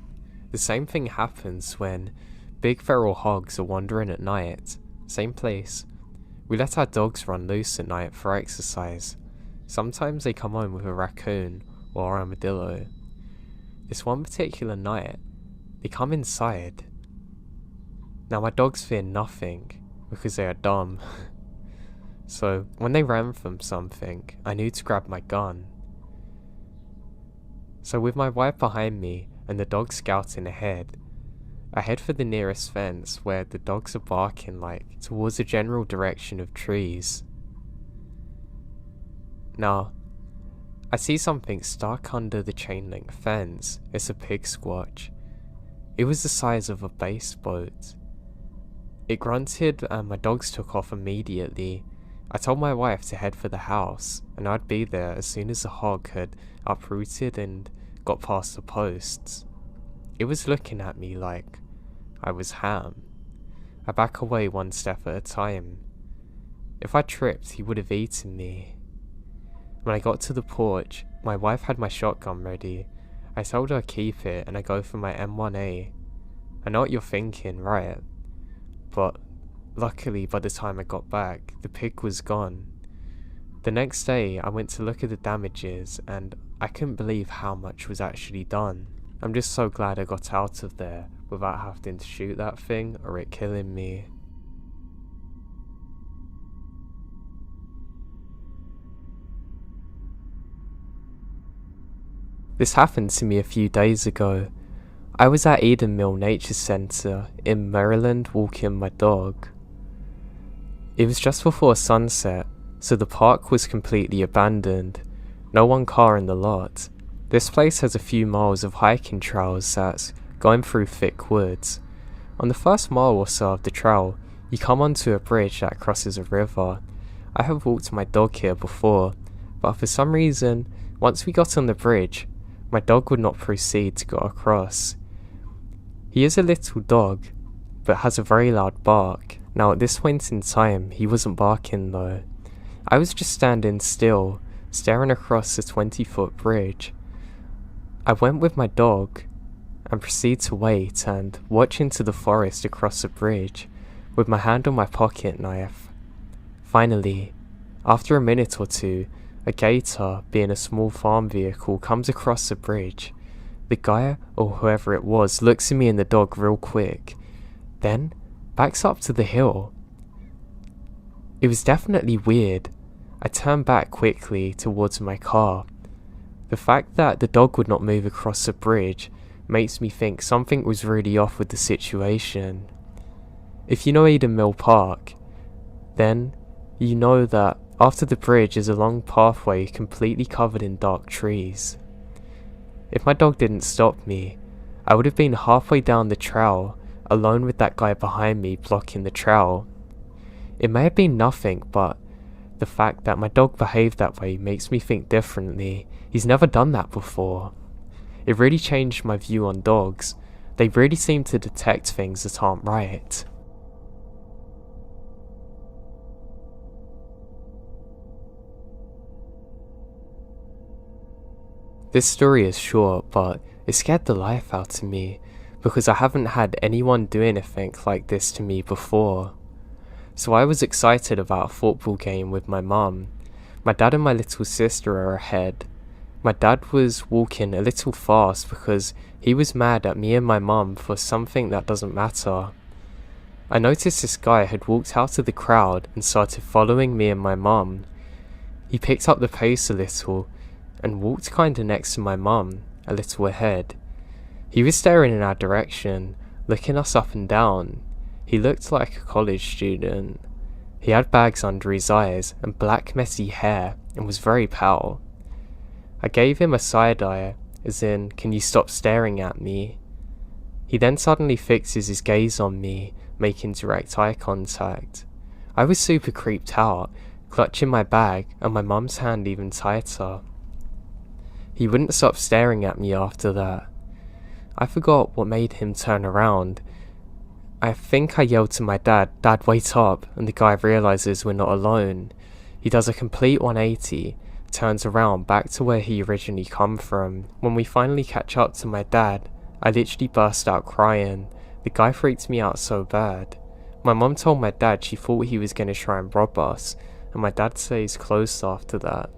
The same thing happens when big feral hogs are wandering at night. Same place. We let our dogs run loose at night for exercise. Sometimes they come home with a raccoon or armadillo. This one particular night, they come inside. Now my dogs fear nothing because they are dumb. So when they ran from something, I knew to grab my gun. So with my wife behind me and the dog scouting ahead, I head for the nearest fence where the dogs are barking like towards the general direction of trees. Now, I see something stuck under the chain link fence. It's a pig squatch. It was the size of a bass boat. It grunted and my dogs took off immediately. I told my wife to head for the house, and I'd be there as soon as the hog had uprooted and got past the posts. It was looking at me like I was ham. I back away one step at a time. If I tripped, he would have eaten me. When I got to the porch, my wife had my shotgun ready. I told her keep it and I go for my M1A. I know what you're thinking, right? But luckily by the time I got back, the pig was gone. The next day I went to look at the damages and I couldn't believe how much was actually done. I'm just so glad I got out of there without having to shoot that thing or it killing me. This happened to me a few days ago. I was at Eden Mill Nature Center in Maryland walking my dog. It was just before sunset, so the park was completely abandoned. No one car in the lot. This place has a few miles of hiking trails that's going through thick woods. On the first mile or so of the trail, you come onto a bridge that crosses a river. I have walked my dog here before, but for some reason, once we got on the bridge, my dog would not proceed to go across. He is a little dog, but has a very loud bark. Now at this point in time, he wasn't barking though. I was just standing still, staring across the 20-foot bridge. I went with my dog and proceed to wait and watch into the forest across the bridge with my hand on my pocket knife. Finally, after a minute or two, a gator, being a small farm vehicle, comes across the bridge. The guy, or whoever it was, looks at me and the dog real quick, then backs up to the hill. It was definitely weird. I turned back quickly towards my car. The fact that the dog would not move across the bridge makes me think something was really off with the situation. If you know Eden Mill Park, then you know that after the bridge is a long pathway completely covered in dark trees. If my dog didn't stop me, I would have been halfway down the trail, alone with that guy behind me blocking the trail. It may have been nothing, but the fact that my dog behaved that way makes me think differently. He's never done that before. It really changed my view on dogs. They really seem to detect things that aren't right. This story is short, but it scared the life out of me because I haven't had anyone do anything like this to me before. So I was excited about a football game with my mum. My dad and my little sister are ahead. My dad was walking a little fast because he was mad at me and my mum for something that doesn't matter. I noticed this guy had walked out of the crowd and started following me and my mum. He picked up the pace a little and walked kinda next to my mum, a little ahead. He was staring in our direction, looking us up and down. He looked like a college student. He had bags under his eyes and black messy hair and was very pale. I gave him a side eye, as in, can you stop staring at me? He then suddenly fixes his gaze on me, making direct eye contact. I was super creeped out, clutching my bag and my mum's hand even tighter. He wouldn't stop staring at me after that. I forgot what made him turn around. I think I yelled to my dad, "Dad, wait up," and the guy realizes we're not alone. He does a complete 180, turns around back to where he originally come from. When we finally catch up to my dad, I literally burst out crying. The guy freaked me out so bad. My mum told my dad she thought he was going to try and rob us, and my dad stays close after that.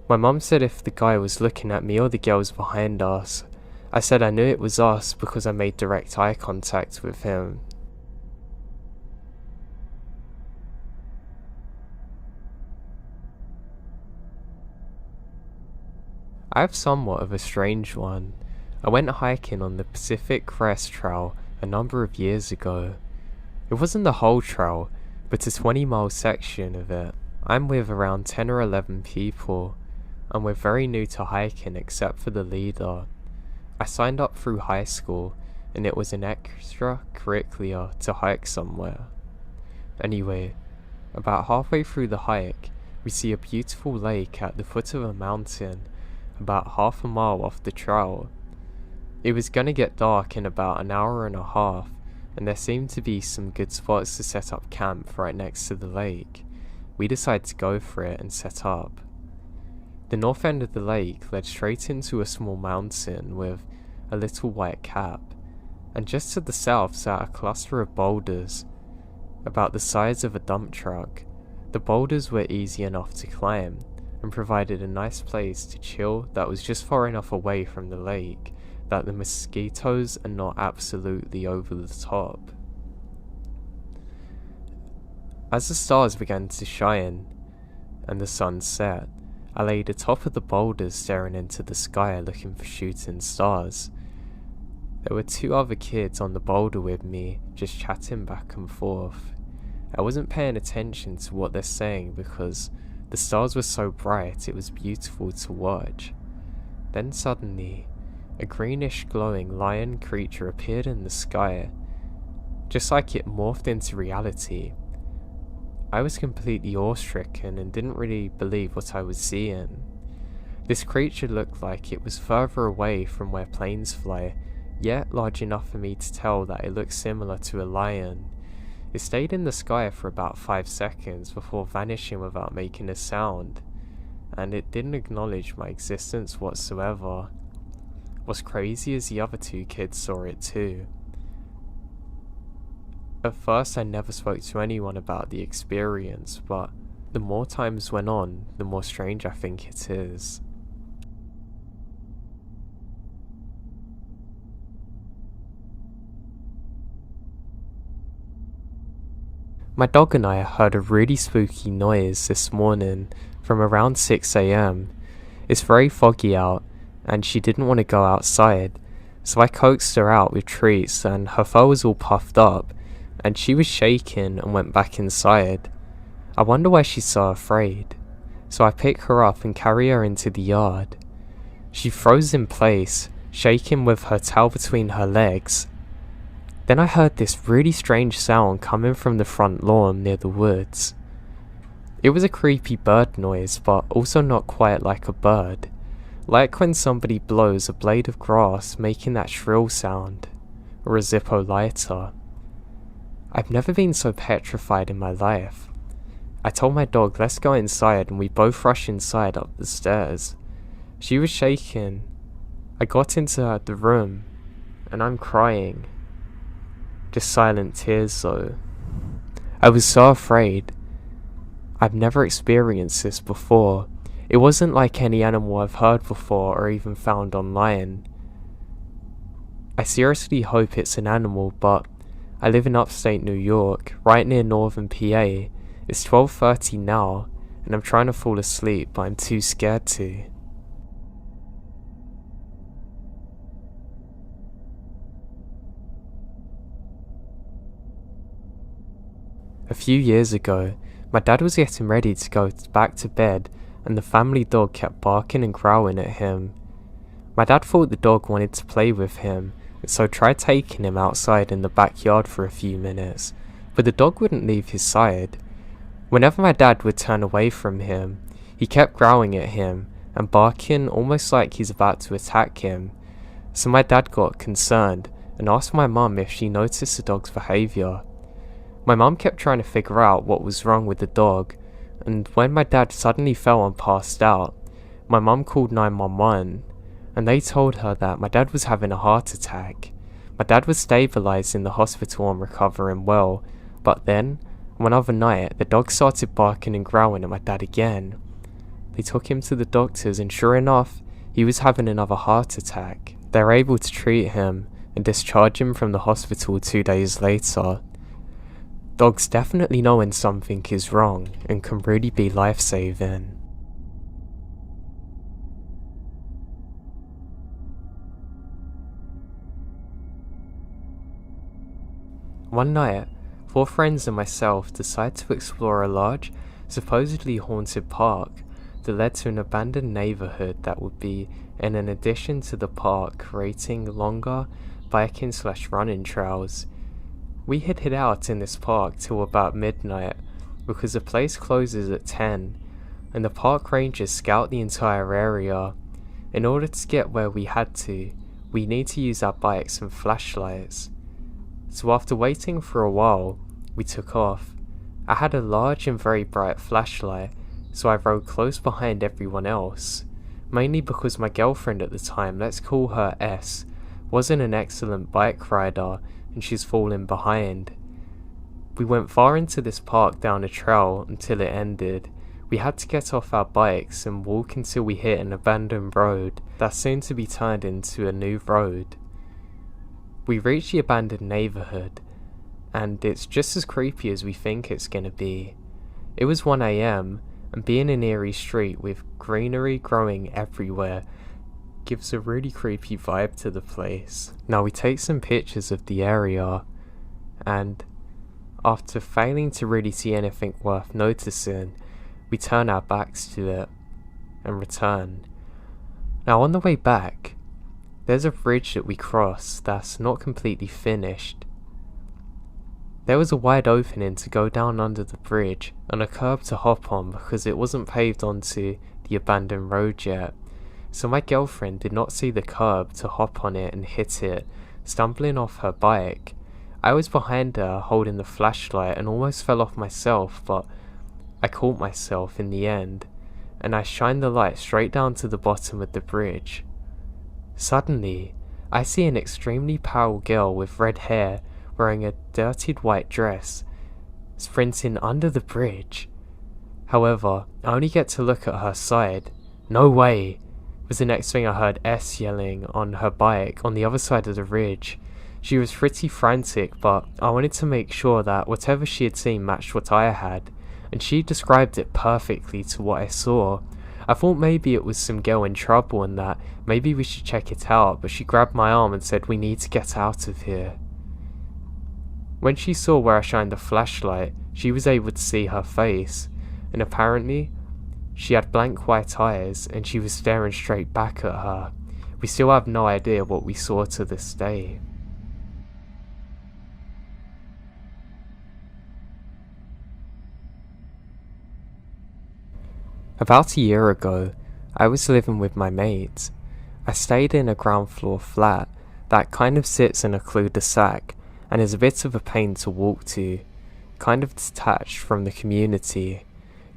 My mum said if the guy was looking at me or the girls behind us. I said I knew it was us because I made direct eye contact with him. I have somewhat of a strange one. I went hiking on the Pacific Crest Trail a number of years ago. It wasn't the whole trail, but a 20-mile section of it. I'm with around 10 or 11 people, and we're very new to hiking except for the leader. I signed up through high school, and it was an extracurricular to hike somewhere. Anyway, about halfway through the hike, we see a beautiful lake at the foot of a mountain, about half a mile off the trail. It was gonna get dark in about an hour and a half, and there seemed to be some good spots to set up camp right next to the lake. We decided to go for it and set up. The north end of the lake led straight into a small mountain with a little white cap, and just to the south sat a cluster of boulders, about the size of a dump truck. The boulders were easy enough to climb, and provided a nice place to chill that was just far enough away from the lake that the mosquitoes are not absolutely over the top. As the stars began to shine and the sun set, I laid atop of the boulders staring into the sky looking for shooting stars. There were 2 other kids on the boulder with me, just chatting back and forth. I wasn't paying attention to what they're saying because the stars were so bright it was beautiful to watch. Then suddenly, a greenish glowing lion creature appeared in the sky, just like it morphed into reality. I was completely awestricken and didn't really believe what I was seeing. This creature looked like it was further away from where planes fly, yet large enough for me to tell that it looked similar to a lion. It stayed in the sky for about 5 seconds before vanishing without making a sound, and it didn't acknowledge my existence whatsoever. What's crazy is the other 2 kids saw it too. At first I never spoke to anyone about the experience, but the more times went on, the more strange I think it is. My dog and I heard a really spooky noise this morning from around 6 AM. It's very foggy out, and she didn't want to go outside, so I coaxed her out with treats, and her fur was all puffed up, and she was shaking and went back inside. I wonder why she's so afraid, so I pick her up and carry her into the yard. She froze in place, shaking with her tail between her legs. Then I heard this really strange sound coming from the front lawn near the woods. It was a creepy bird noise, but also not quite like a bird, like when somebody blows a blade of grass making that shrill sound, or a Zippo lighter. I've never been so petrified in my life. I told my dog, let's go inside, and we both rushed inside up the stairs. She was shaking. I got into the room, and I'm crying. Just silent tears though. I was so afraid. I've never experienced this before. It wasn't like any animal I've heard before or even found online. I seriously hope it's an animal, but I live in upstate New York, right near northern PA. It's 12:30 now, and I'm trying to fall asleep, but I'm too scared to. A few years ago, my dad was getting ready to go back to bed, and the family dog kept barking and growling at him. My dad thought the dog wanted to play with him, and so tried taking him outside in the backyard for a few minutes, but the dog wouldn't leave his side. Whenever my dad would turn away from him, he kept growling at him and barking almost like he's about to attack him. So my dad got concerned and asked my mum if she noticed the dog's behaviour. My mum kept trying to figure out what was wrong with the dog, and when my dad suddenly fell and passed out, my mum called 911, and they told her that my dad was having a heart attack. My dad was stabilised in the hospital and recovering well, but then, one other night, the dog started barking and growling at my dad again. They took him to the doctors, and sure enough, he was having another heart attack. They were able to treat him and discharge him from the hospital 2 days later. Dogs definitely know when something is wrong and can really be life-saving. One night, 4 friends and myself decided to explore a large, supposedly haunted park that led to an abandoned neighborhood that would be in an addition to the park, creating longer, biking slash running trails. We had hid out in this park till about midnight because the place closes at 10 and the park rangers scout the entire area. In order to get where we had to, we need to use our bikes and flashlights. So after waiting for a while, we took off. I had a large and very bright flashlight, so I rode close behind everyone else, mainly because my girlfriend at the time, let's call her S, wasn't an excellent bike rider and she's fallen behind. We went far into this park down a trail until it ended. We had to get off our bikes and walk until we hit an abandoned road that's soon to be turned into a new road. We reached the abandoned neighbourhood, and it's just as creepy as we think it's gonna be. It was 1 AM, and being an eerie street with greenery growing everywhere gives a really creepy vibe to the place. Now we take some pictures of the area, and after failing to really see anything worth noticing, we turn our backs to it and return. Now on the way back, there's a bridge that we cross that's not completely finished. There was a wide opening to go down under the bridge and a curb to hop on because it wasn't paved onto the abandoned road yet. So my girlfriend did not see the curb to hop on it and hit it, stumbling off her bike. I was behind her holding the flashlight and almost fell off myself, but I caught myself in the end, and I shined the light straight down to the bottom of the bridge. Suddenly, I see an extremely pale girl with red hair wearing a dirtied white dress, sprinting under the bridge. However, I only get to look at her side. "No way!" was the next thing I heard S yelling on her bike on the other side of the ridge. She was pretty frantic, but I wanted to make sure that whatever she had seen matched what I had, and she described it perfectly to what I saw. I thought maybe it was some girl in trouble and that maybe we should check it out, but she grabbed my arm and said we need to get out of here. When she saw where I shined the flashlight, she was able to see her face, and apparently she had blank white eyes and she was staring straight back at her. We still have no idea what we saw to this day. About a year ago, I was living with my mates. I stayed in a ground floor flat that kind of sits in a cul-de-sac and is a bit of a pain to walk to, kind of detached from the community.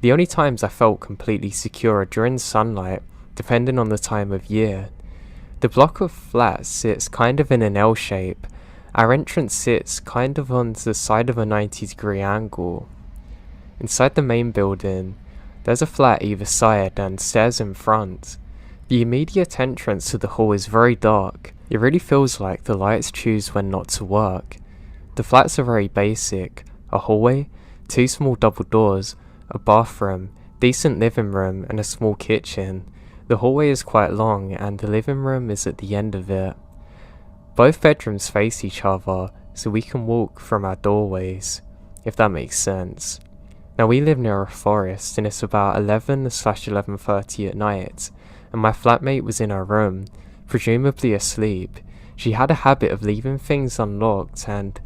The only times I felt completely secure are during sunlight, depending on the time of year. The block of flats sits kind of in an L shape. Our entrance sits kind of on the side of a 90-degree angle. Inside the main building, there's a flat either side and stairs in front. The immediate entrance to the hall is very dark. It really feels like the lights choose when not to work. The flats are very basic: a hallway, 2 small double doors, a bathroom, decent living room and a small kitchen. The hallway is quite long and the living room is at the end of it. Both bedrooms face each other, so we can walk from our doorways, if that makes sense. Now we live near a forest and it's about 11/11:30 at night, and my flatmate was in her room, presumably asleep. She had a habit of leaving things unlocked and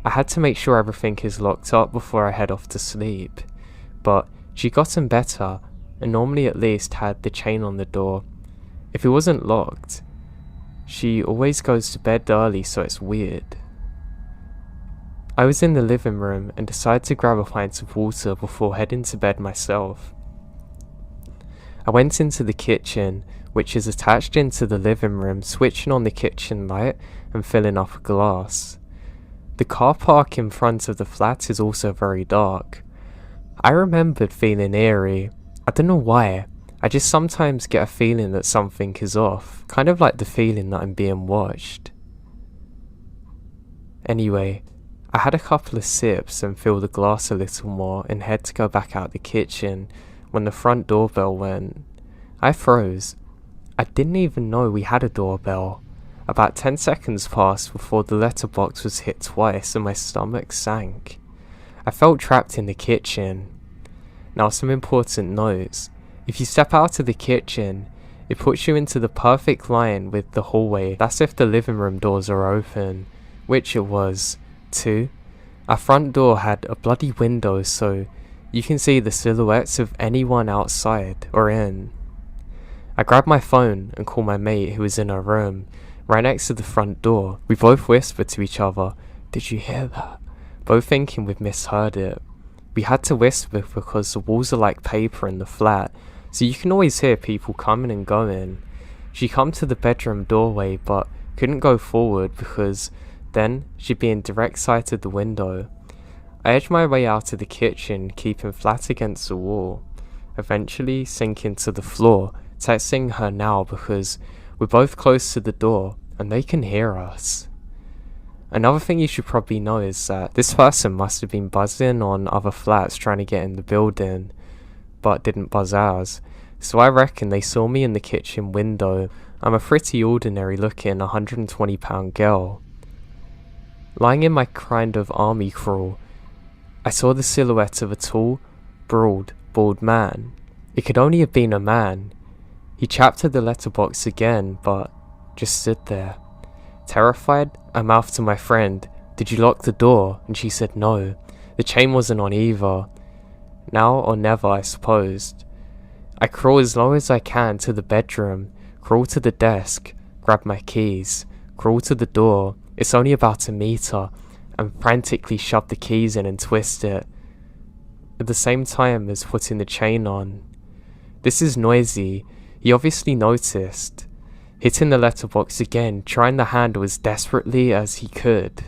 I had to make sure everything is locked up before I head off to sleep. But she gotten better and normally at least had the chain on the door. If it wasn't locked, she always goes to bed early, so it's weird. I was in the living room and decided to grab a pint of water before heading to bed myself. I went into the kitchen, which is attached into the living room, switching on the kitchen light and filling up a glass. The car park in front of the flat is also very dark. I remembered feeling eerie. I don't know why, I just sometimes get a feeling that something is off, kind of like the feeling that I'm being watched. Anyway, I had a couple of sips and filled the glass a little more and had to go back out the kitchen when the front doorbell went. I froze. I didn't even know we had a doorbell. About 10 seconds passed before the letterbox was hit twice and my stomach sank. I felt trapped in the kitchen. Now some important notes. If you step out of the kitchen, It puts you into the perfect line with the hallway. That's if the living room doors are open, which it was, too. Our front door had a bloody window so you can see the silhouettes of anyone outside or in. I grabbed my phone and called my mate who was in our room, right next to the front door. We both whispered to each other, "Did you hear that?" Both thinking we'd misheard it. We had to whisper because the walls are like paper in the flat, so you can always hear people coming and going. She come to the bedroom doorway but couldn't go forward because then she'd be in direct sight of the window. I edged my way out of the kitchen, keeping flat against the wall, eventually sinking to the floor, texting her now because we're both close to the door and they can hear us. Another thing you should probably know is that this person must have been buzzing on other flats trying to get in the building, but didn't buzz ours, so I reckon they saw me in the kitchen window. I'm a pretty ordinary looking 120-pound girl. Lying in my kind of army crawl, I saw the silhouette of a tall, broad, bald man. It could only have been a man. He chapped at the letterbox again, but just stood there. Terrified, I mouthed to my friend, "Did you lock the door?" And she said no. The chain wasn't on either. Now or never, I supposed. I crawl as low as I can to the bedroom, crawl to the desk, grab my keys, crawl to the door. It's only about a meter, and frantically shove the keys in and twist it, at the same time as putting the chain on. This is noisy. He obviously noticed. Hitting the letterbox again, trying the handle as desperately as he could.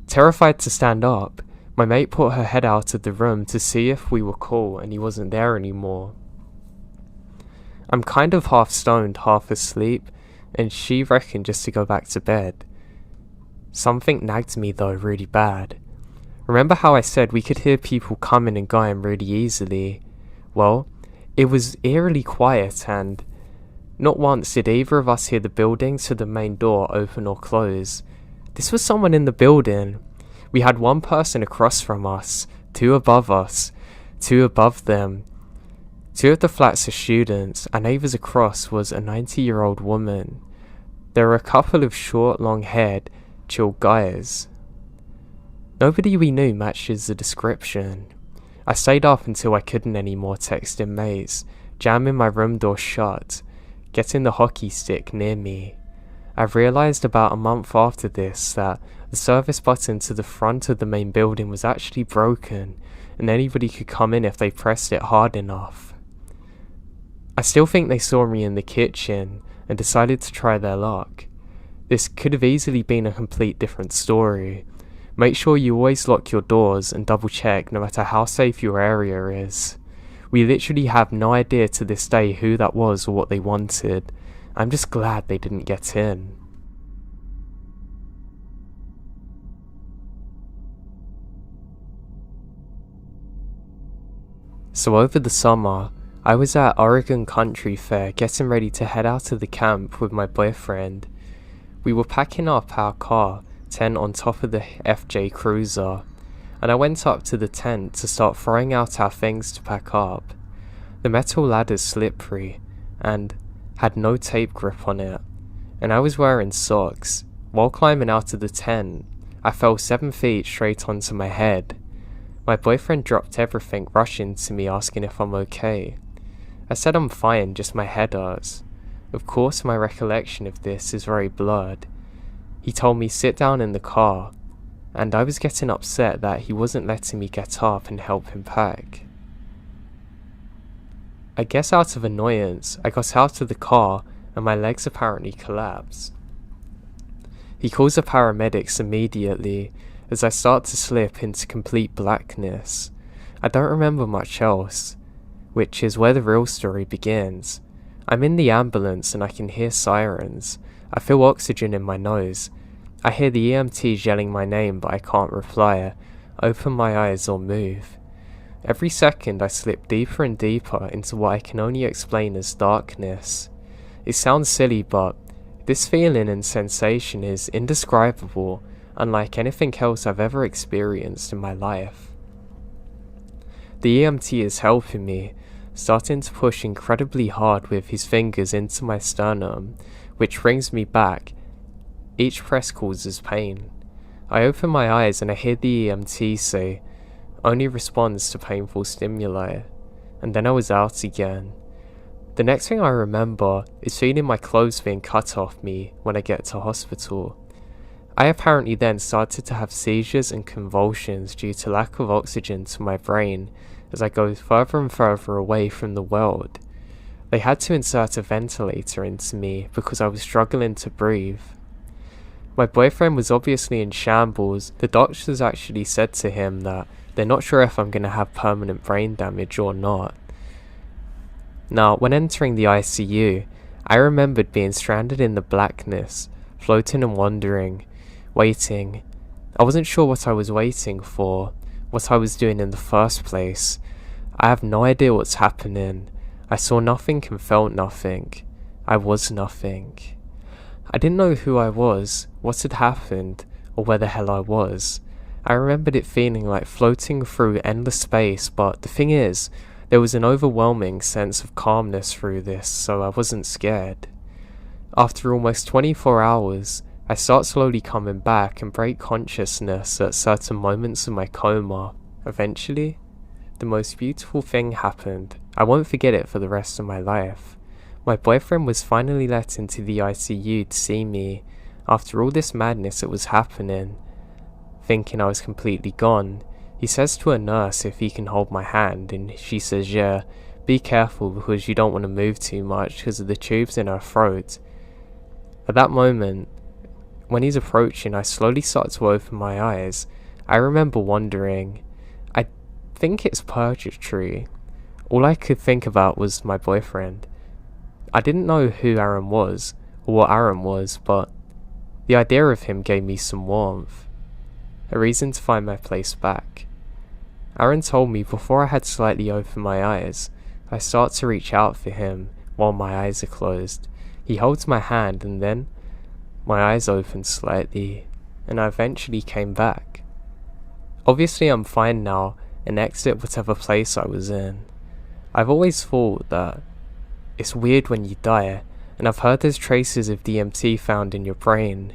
Terrified to stand up, my mate put her head out of the room to see if we were cool and he wasn't there anymore. I'm kind of half stoned, half asleep, and she reckoned just to go back to bed. Something nagged me though really bad. Remember how I said we could hear people coming and going really easily? Well, it was eerily quiet and not once did either of us hear the building to the main door open or close. This was someone in the building. We had one person across from us, two above us, two above them. Two of the flats are students, and neighbours across was a 90-year-old woman. There were a couple of short, long-haired, chill guys. Nobody we knew matches the description. I stayed up until I couldn't anymore, texting mates, jamming my room door shut, getting the hockey stick near me. I realised about a month after this that the service button to the front of the main building was actually broken and anybody could come in if they pressed it hard enough. I still think they saw me in the kitchen and decided to try their luck. This could have easily been a complete different story. Make sure you always lock your doors and double check no matter how safe your area is. We literally have no idea to this day who that was or what they wanted. I'm just glad they didn't get in. So over the summer, I was at Oregon Country Fair getting ready to head out to the camp with my boyfriend. We were packing up our car tent on top of the FJ Cruiser, and I went up to the tent to start throwing out our things to pack up. The metal ladder's slippery and had no tape grip on it, and I was wearing socks. While climbing out of the tent, I fell 7 feet straight onto my head. My boyfriend dropped everything, rushing to me asking if I'm okay. I said I'm fine, just my head hurts. Of course my recollection of this is very blurred. He told me sit down in the car, and I was getting upset that he wasn't letting me get up and help him pack. I guess out of annoyance, I got out of the car and my legs apparently collapsed. He calls the paramedics immediately as I start to slip into complete blackness. I don't remember much else, which is where the real story begins. I'm in the ambulance and I can hear sirens. I feel oxygen in my nose. I hear the EMTs yelling my name but I can't reply, open my eyes or move. Every second I slip deeper and deeper into what I can only explain as darkness. It sounds silly, but this feeling and sensation is indescribable, unlike anything else I've ever experienced in my life. The EMT is helping me, starting to push incredibly hard with his fingers into my sternum, which brings me back. Each press causes pain. I open my eyes and I hear the EMT say, "Only responds to painful stimuli," and then I was out again. The next thing I remember is feeling my clothes being cut off me when I get to hospital. I apparently then started to have seizures and convulsions due to lack of oxygen to my brain as I go further and further away from the world. They had to insert a ventilator into me because I was struggling to breathe. My boyfriend was obviously in shambles. The doctors actually said to him that they're not sure if I'm going to have permanent brain damage or not. Now, when entering the ICU, I remembered being stranded in the blackness, floating and wandering, waiting. I wasn't sure what I was waiting for, what I was doing in the first place. I have no idea what's happening. I saw nothing and felt nothing. I was nothing. I didn't know who I was, what had happened, or where the hell I was. I remembered it feeling like floating through endless space, but the thing is, there was an overwhelming sense of calmness through this, so I wasn't scared. After almost 24 hours, I start slowly coming back and break consciousness at certain moments of my coma. Eventually, the most beautiful thing happened. I won't forget it for the rest of my life. My boyfriend was finally let into the ICU to see me after all this madness that was happening. Thinking I was completely gone, he says to a nurse if he can hold my hand, and she says, "Yeah, be careful because you don't want to move too much because of the tubes in her throat." At that moment, when he's approaching, I slowly start to open my eyes. I remember wondering, I think it's purgatory. All I could think about was my boyfriend. I didn't know who Aaron was, or what Aaron was, but the idea of him gave me some warmth. A reason to find my place back. Aaron told me before I had slightly opened my eyes, I start to reach out for him while my eyes are closed. He holds my hand and then my eyes opened slightly, and I eventually came back. Obviously I'm fine now and exit whatever place I was in. I've always thought that it's weird when you die, and I've heard there's traces of DMT found in your brain.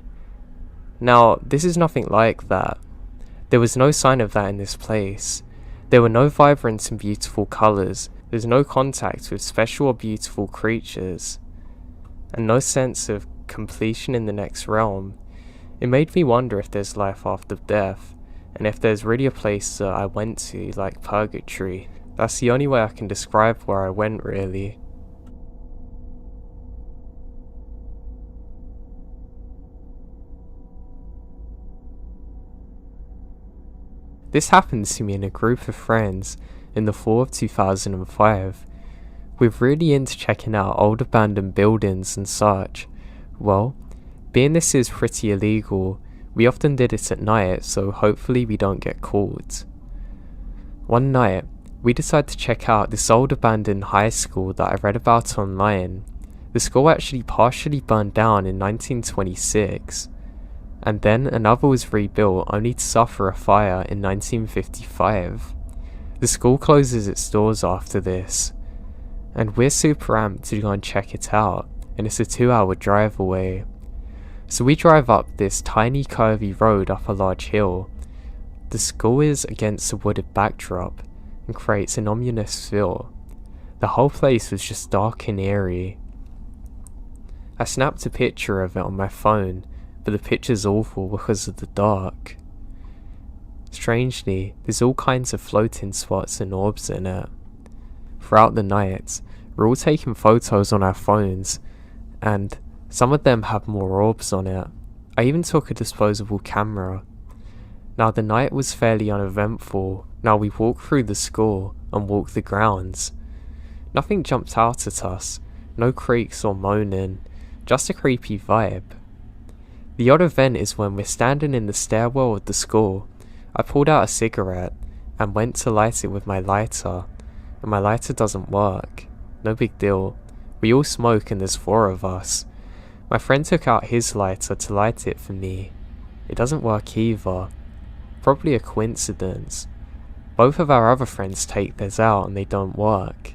Now, this is nothing like that. There was no sign of that in this place. There were no vibrant and beautiful colours, there's no contact with special or beautiful creatures, and no sense of completion in the next realm. It made me wonder if there's life after death, and if there's really a place that I went to, like purgatory. That's the only way I can describe where I went, really. This happened to me in a group of friends in the fall of 2005. We're really into checking out old abandoned buildings and such. Well, being this is pretty illegal, we often did it at night, so hopefully we don't get caught. One night, we decided to check out this old abandoned high school that I read about online. The school actually partially burned down in 1926. And then another was rebuilt only to suffer a fire in 1955. The school closes its doors after this, and we're super amped to go and check it out, and it's a 2-hour drive away. So we drive up this tiny curvy road up a large hill. The school is against a wooded backdrop and creates an ominous feel. The whole place was just dark and eerie. I snapped a picture of it on my phone, but the picture's awful because of the dark. Strangely, there's all kinds of floating spots and orbs in it. Throughout the night, we're all taking photos on our phones, and some of them have more orbs on it. I even took a disposable camera. Now the night was fairly uneventful. Now we walked through the school and walked the grounds. Nothing jumped out at us, no creaks or moaning, just a creepy vibe. The odd event is when we're standing in the stairwell of the school. I pulled out a cigarette and went to light it with my lighter, and my lighter doesn't work. No big deal. We all smoke and there's 4 of us. My friend took out his lighter to light it for me. It doesn't work either. Probably a coincidence. Both of our other friends take theirs out and they don't work.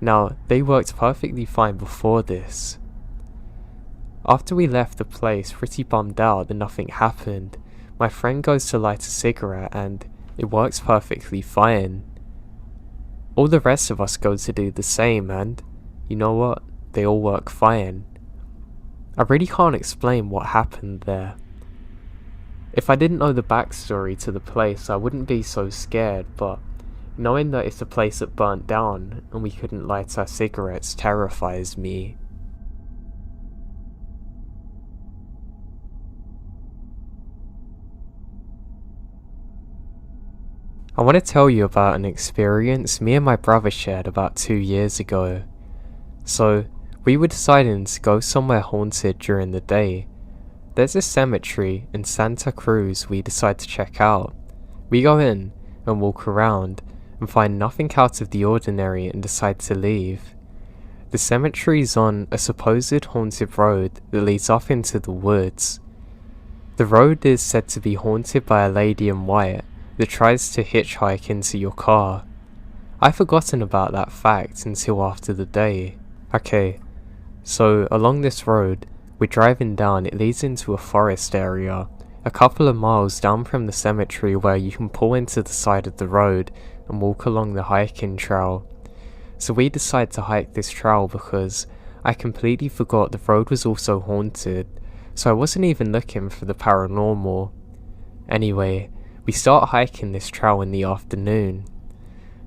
Now, they worked perfectly fine before this. After we left the place pretty bummed out that nothing happened, my friend goes to light a cigarette and it works perfectly fine. All the rest of us go to do the same and, you know what, they all work fine. I really can't explain what happened there. If I didn't know the backstory to the place, I wouldn't be so scared, but knowing that it's a place that burnt down and we couldn't light our cigarettes terrifies me. I want to tell you about an experience me and my brother shared about 2 years ago. So, we were deciding to go somewhere haunted during the day. There's a cemetery in Santa Cruz we decide to check out. We go in and walk around and find nothing out of the ordinary and decide to leave. The cemetery's on a supposed haunted road that leads off into the woods. The road is said to be haunted by a lady in white that tries to hitchhike into your car. I'd forgotten about that fact until after the day. Okay, so along this road, we're driving down. It leads into a forest area, a couple of miles down from the cemetery where you can pull into the side of the road and walk along the hiking trail. So we decide to hike this trail because I completely forgot the road was also haunted, so I wasn't even looking for the paranormal. Anyway, we start hiking this trail in the afternoon.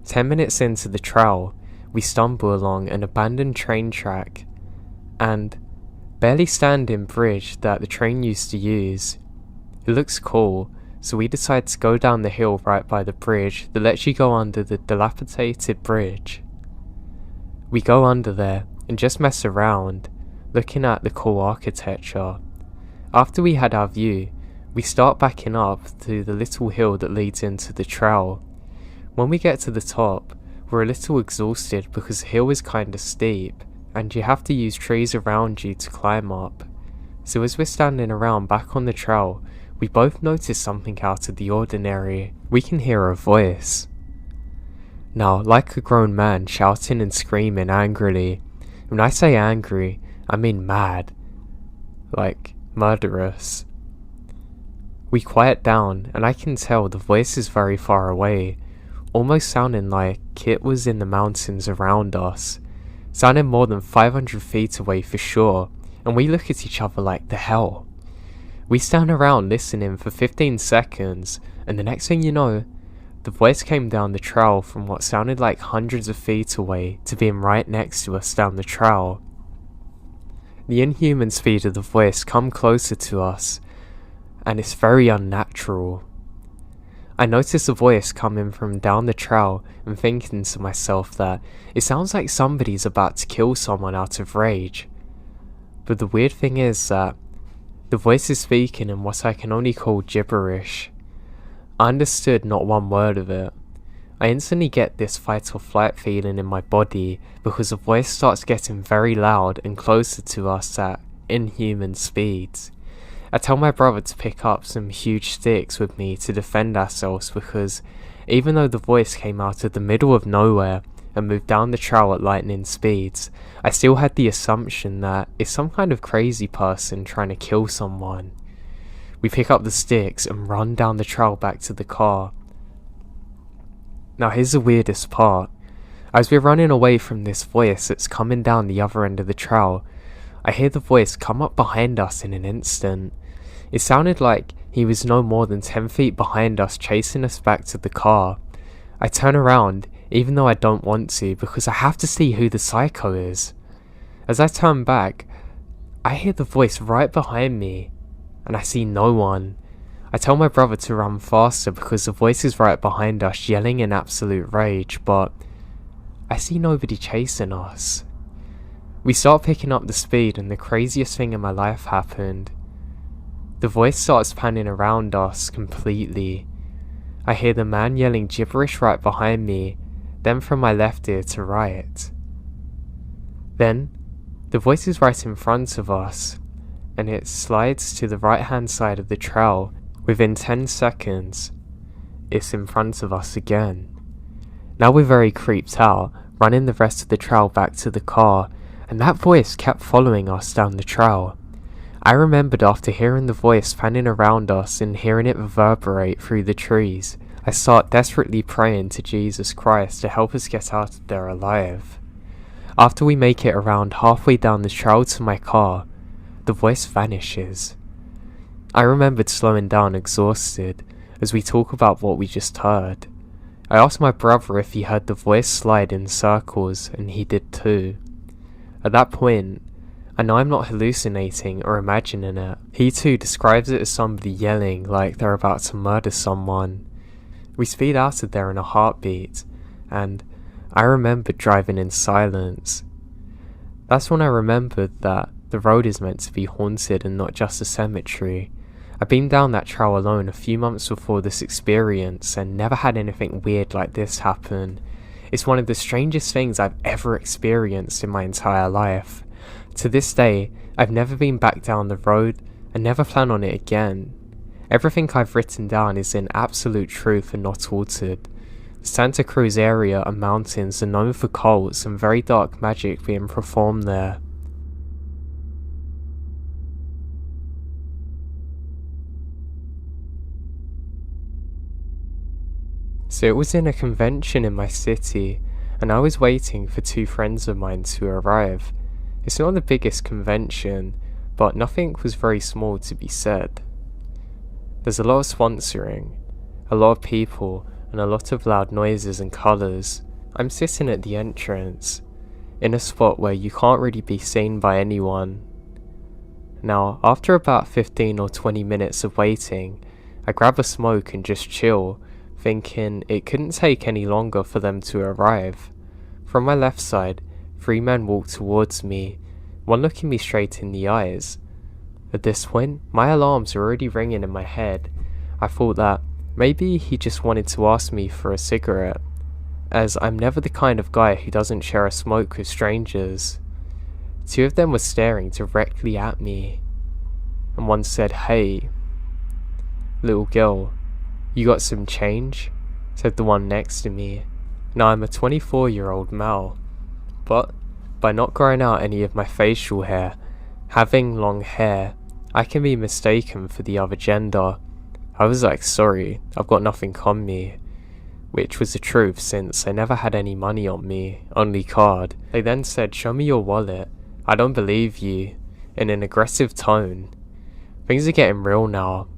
10 minutes into the trail, we stumble along an abandoned train track and barely standing bridge that the train used to use. It looks cool, so we decide to go down the hill right by the bridge that lets you go under the dilapidated bridge. We go under there and just mess around, looking at the cool architecture. After we had our view, we start backing up to the little hill that leads into the trail. When we get to the top, we're a little exhausted because the hill is kinda steep and you have to use trees around you to climb up. So as we're standing around back on the trail, we both notice something out of the ordinary. We can hear a voice. Now, like a grown man shouting and screaming angrily. When I say angry, I mean mad. Like, murderous. We quiet down and I can tell the voice is very far away, almost sounding like it was in the mountains around us, sounding more than 500 feet away for sure, and we look at each other like the hell. We stand around listening for 15 seconds, and the next thing you know, the voice came down the trail from what sounded like hundreds of feet away to being right next to us down the trail. The inhuman speed of the voice come closer to us, and it's very unnatural. I notice the voice coming from down the trail and thinking to myself that it sounds like somebody's about to kill someone out of rage. But the weird thing is that the voice is speaking in what I can only call gibberish. I understood not one word of it. I instantly get this fight or flight feeling in my body because the voice starts getting very loud and closer to us at inhuman speeds. I tell my brother to pick up some huge sticks with me to defend ourselves because even though the voice came out of the middle of nowhere and moved down the trail at lightning speeds, I still had the assumption that it's some kind of crazy person trying to kill someone. We pick up the sticks and run down the trail back to the car. Now here's the weirdest part. As we're running away from this voice that's coming down the other end of the trail, I hear the voice come up behind us in an instant. It sounded like he was no more than 10 feet behind us, chasing us back to the car. I turn around, even though I don't want to, because I have to see who the psycho is. As I turn back, I hear the voice right behind me, and I see no one. I tell my brother to run faster because the voice is right behind us, yelling in absolute rage, but I see nobody chasing us. We start picking up the speed and the craziest thing in my life happened. The voice starts panning around us completely. I hear the man yelling gibberish right behind me, then from my left ear to right. Then, the voice is right in front of us, and it slides to the right hand side of the trail. Within 10 seconds, it's in front of us again. Now we're very creeped out, running the rest of the trail back to the car, and that voice kept following us down the trail. I remembered after hearing the voice fanning around us and hearing it reverberate through the trees, I started desperately praying to Jesus Christ to help us get out of there alive. After we make it around halfway down the trail to my car, the voice vanishes. I remembered slowing down exhausted as we talk about what we just heard. I asked my brother if he heard the voice slide in circles, and he did too. At that point, I know I'm not hallucinating or imagining it. He too describes it as somebody yelling like they're about to murder someone. We speed out of there in a heartbeat, and I remembered driving in silence. That's when I remembered that the road is meant to be haunted and not just a cemetery. I've been down that trail alone a few months before this experience and never had anything weird like this happen. It's one of the strangest things I've ever experienced in my entire life. To this day, I've never been back down the road and never plan on it again. Everything I've written down is in absolute truth and not altered. The Santa Cruz area and mountains are known for cults and very dark magic being performed there. So it was in a convention in my city, and I was waiting for two friends of mine to arrive. It's not the biggest convention, but nothing was very small to be said. There's a lot of sponsoring, a lot of people, and a lot of loud noises and colours. I'm sitting at the entrance, in a spot where you can't really be seen by anyone. Now, after about 15 or 20 minutes of waiting, I grab a smoke and just chill, thinking it couldn't take any longer for them to arrive. From my left side, 3 men walked towards me, one looking me straight in the eyes. At this point, my alarms were already ringing in my head. I thought that maybe he just wanted to ask me for a cigarette, as I'm never the kind of guy who doesn't share a smoke with strangers. 2 of them were staring directly at me, and one said, "Hey, little girl, you got some change?" said the one next to me. Now I'm a 24-year-old male, but by not growing out any of my facial hair, having long hair, I can be mistaken for the other gender. I was like, "Sorry, I've got nothing on me," which was the truth since I never had any money on me, only card. They then said, "Show me your wallet, I don't believe you," in an aggressive tone. Things are getting real now.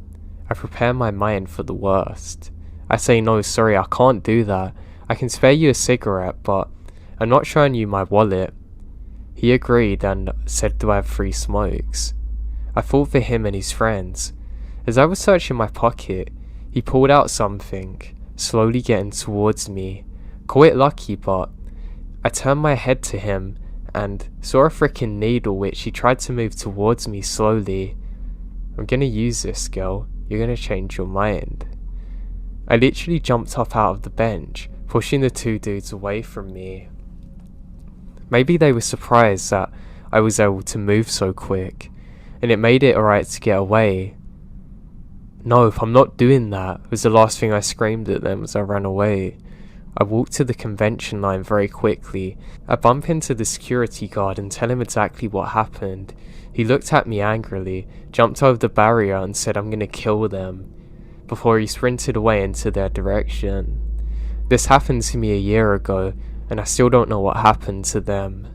I prepare my mind for the worst. I say, "No, sorry, I can't do that. I can spare you a cigarette, but I'm not showing you my wallet." He agreed and said, "Do I have 3 smokes?" I thought for him and his friends. As I was searching my pocket, he pulled out something, slowly getting towards me. Call it lucky, but I turned my head to him and saw a freaking needle which he tried to move towards me slowly. "I'm gonna use this, girl. You're gonna change your mind." I literally jumped up out of the bench, pushing the 2 dudes away from me. Maybe they were surprised that I was able to move so quick, and it made it alright to get away. "No, I'm not doing that," was the last thing I screamed at them as I ran away. I walked to the convention line very quickly. I bump into the security guard and tell him exactly what happened. He looked at me angrily, jumped over the barrier and said, "I'm gonna kill them," before he sprinted away into their direction. This happened to me a year ago, and I still don't know what happened to them.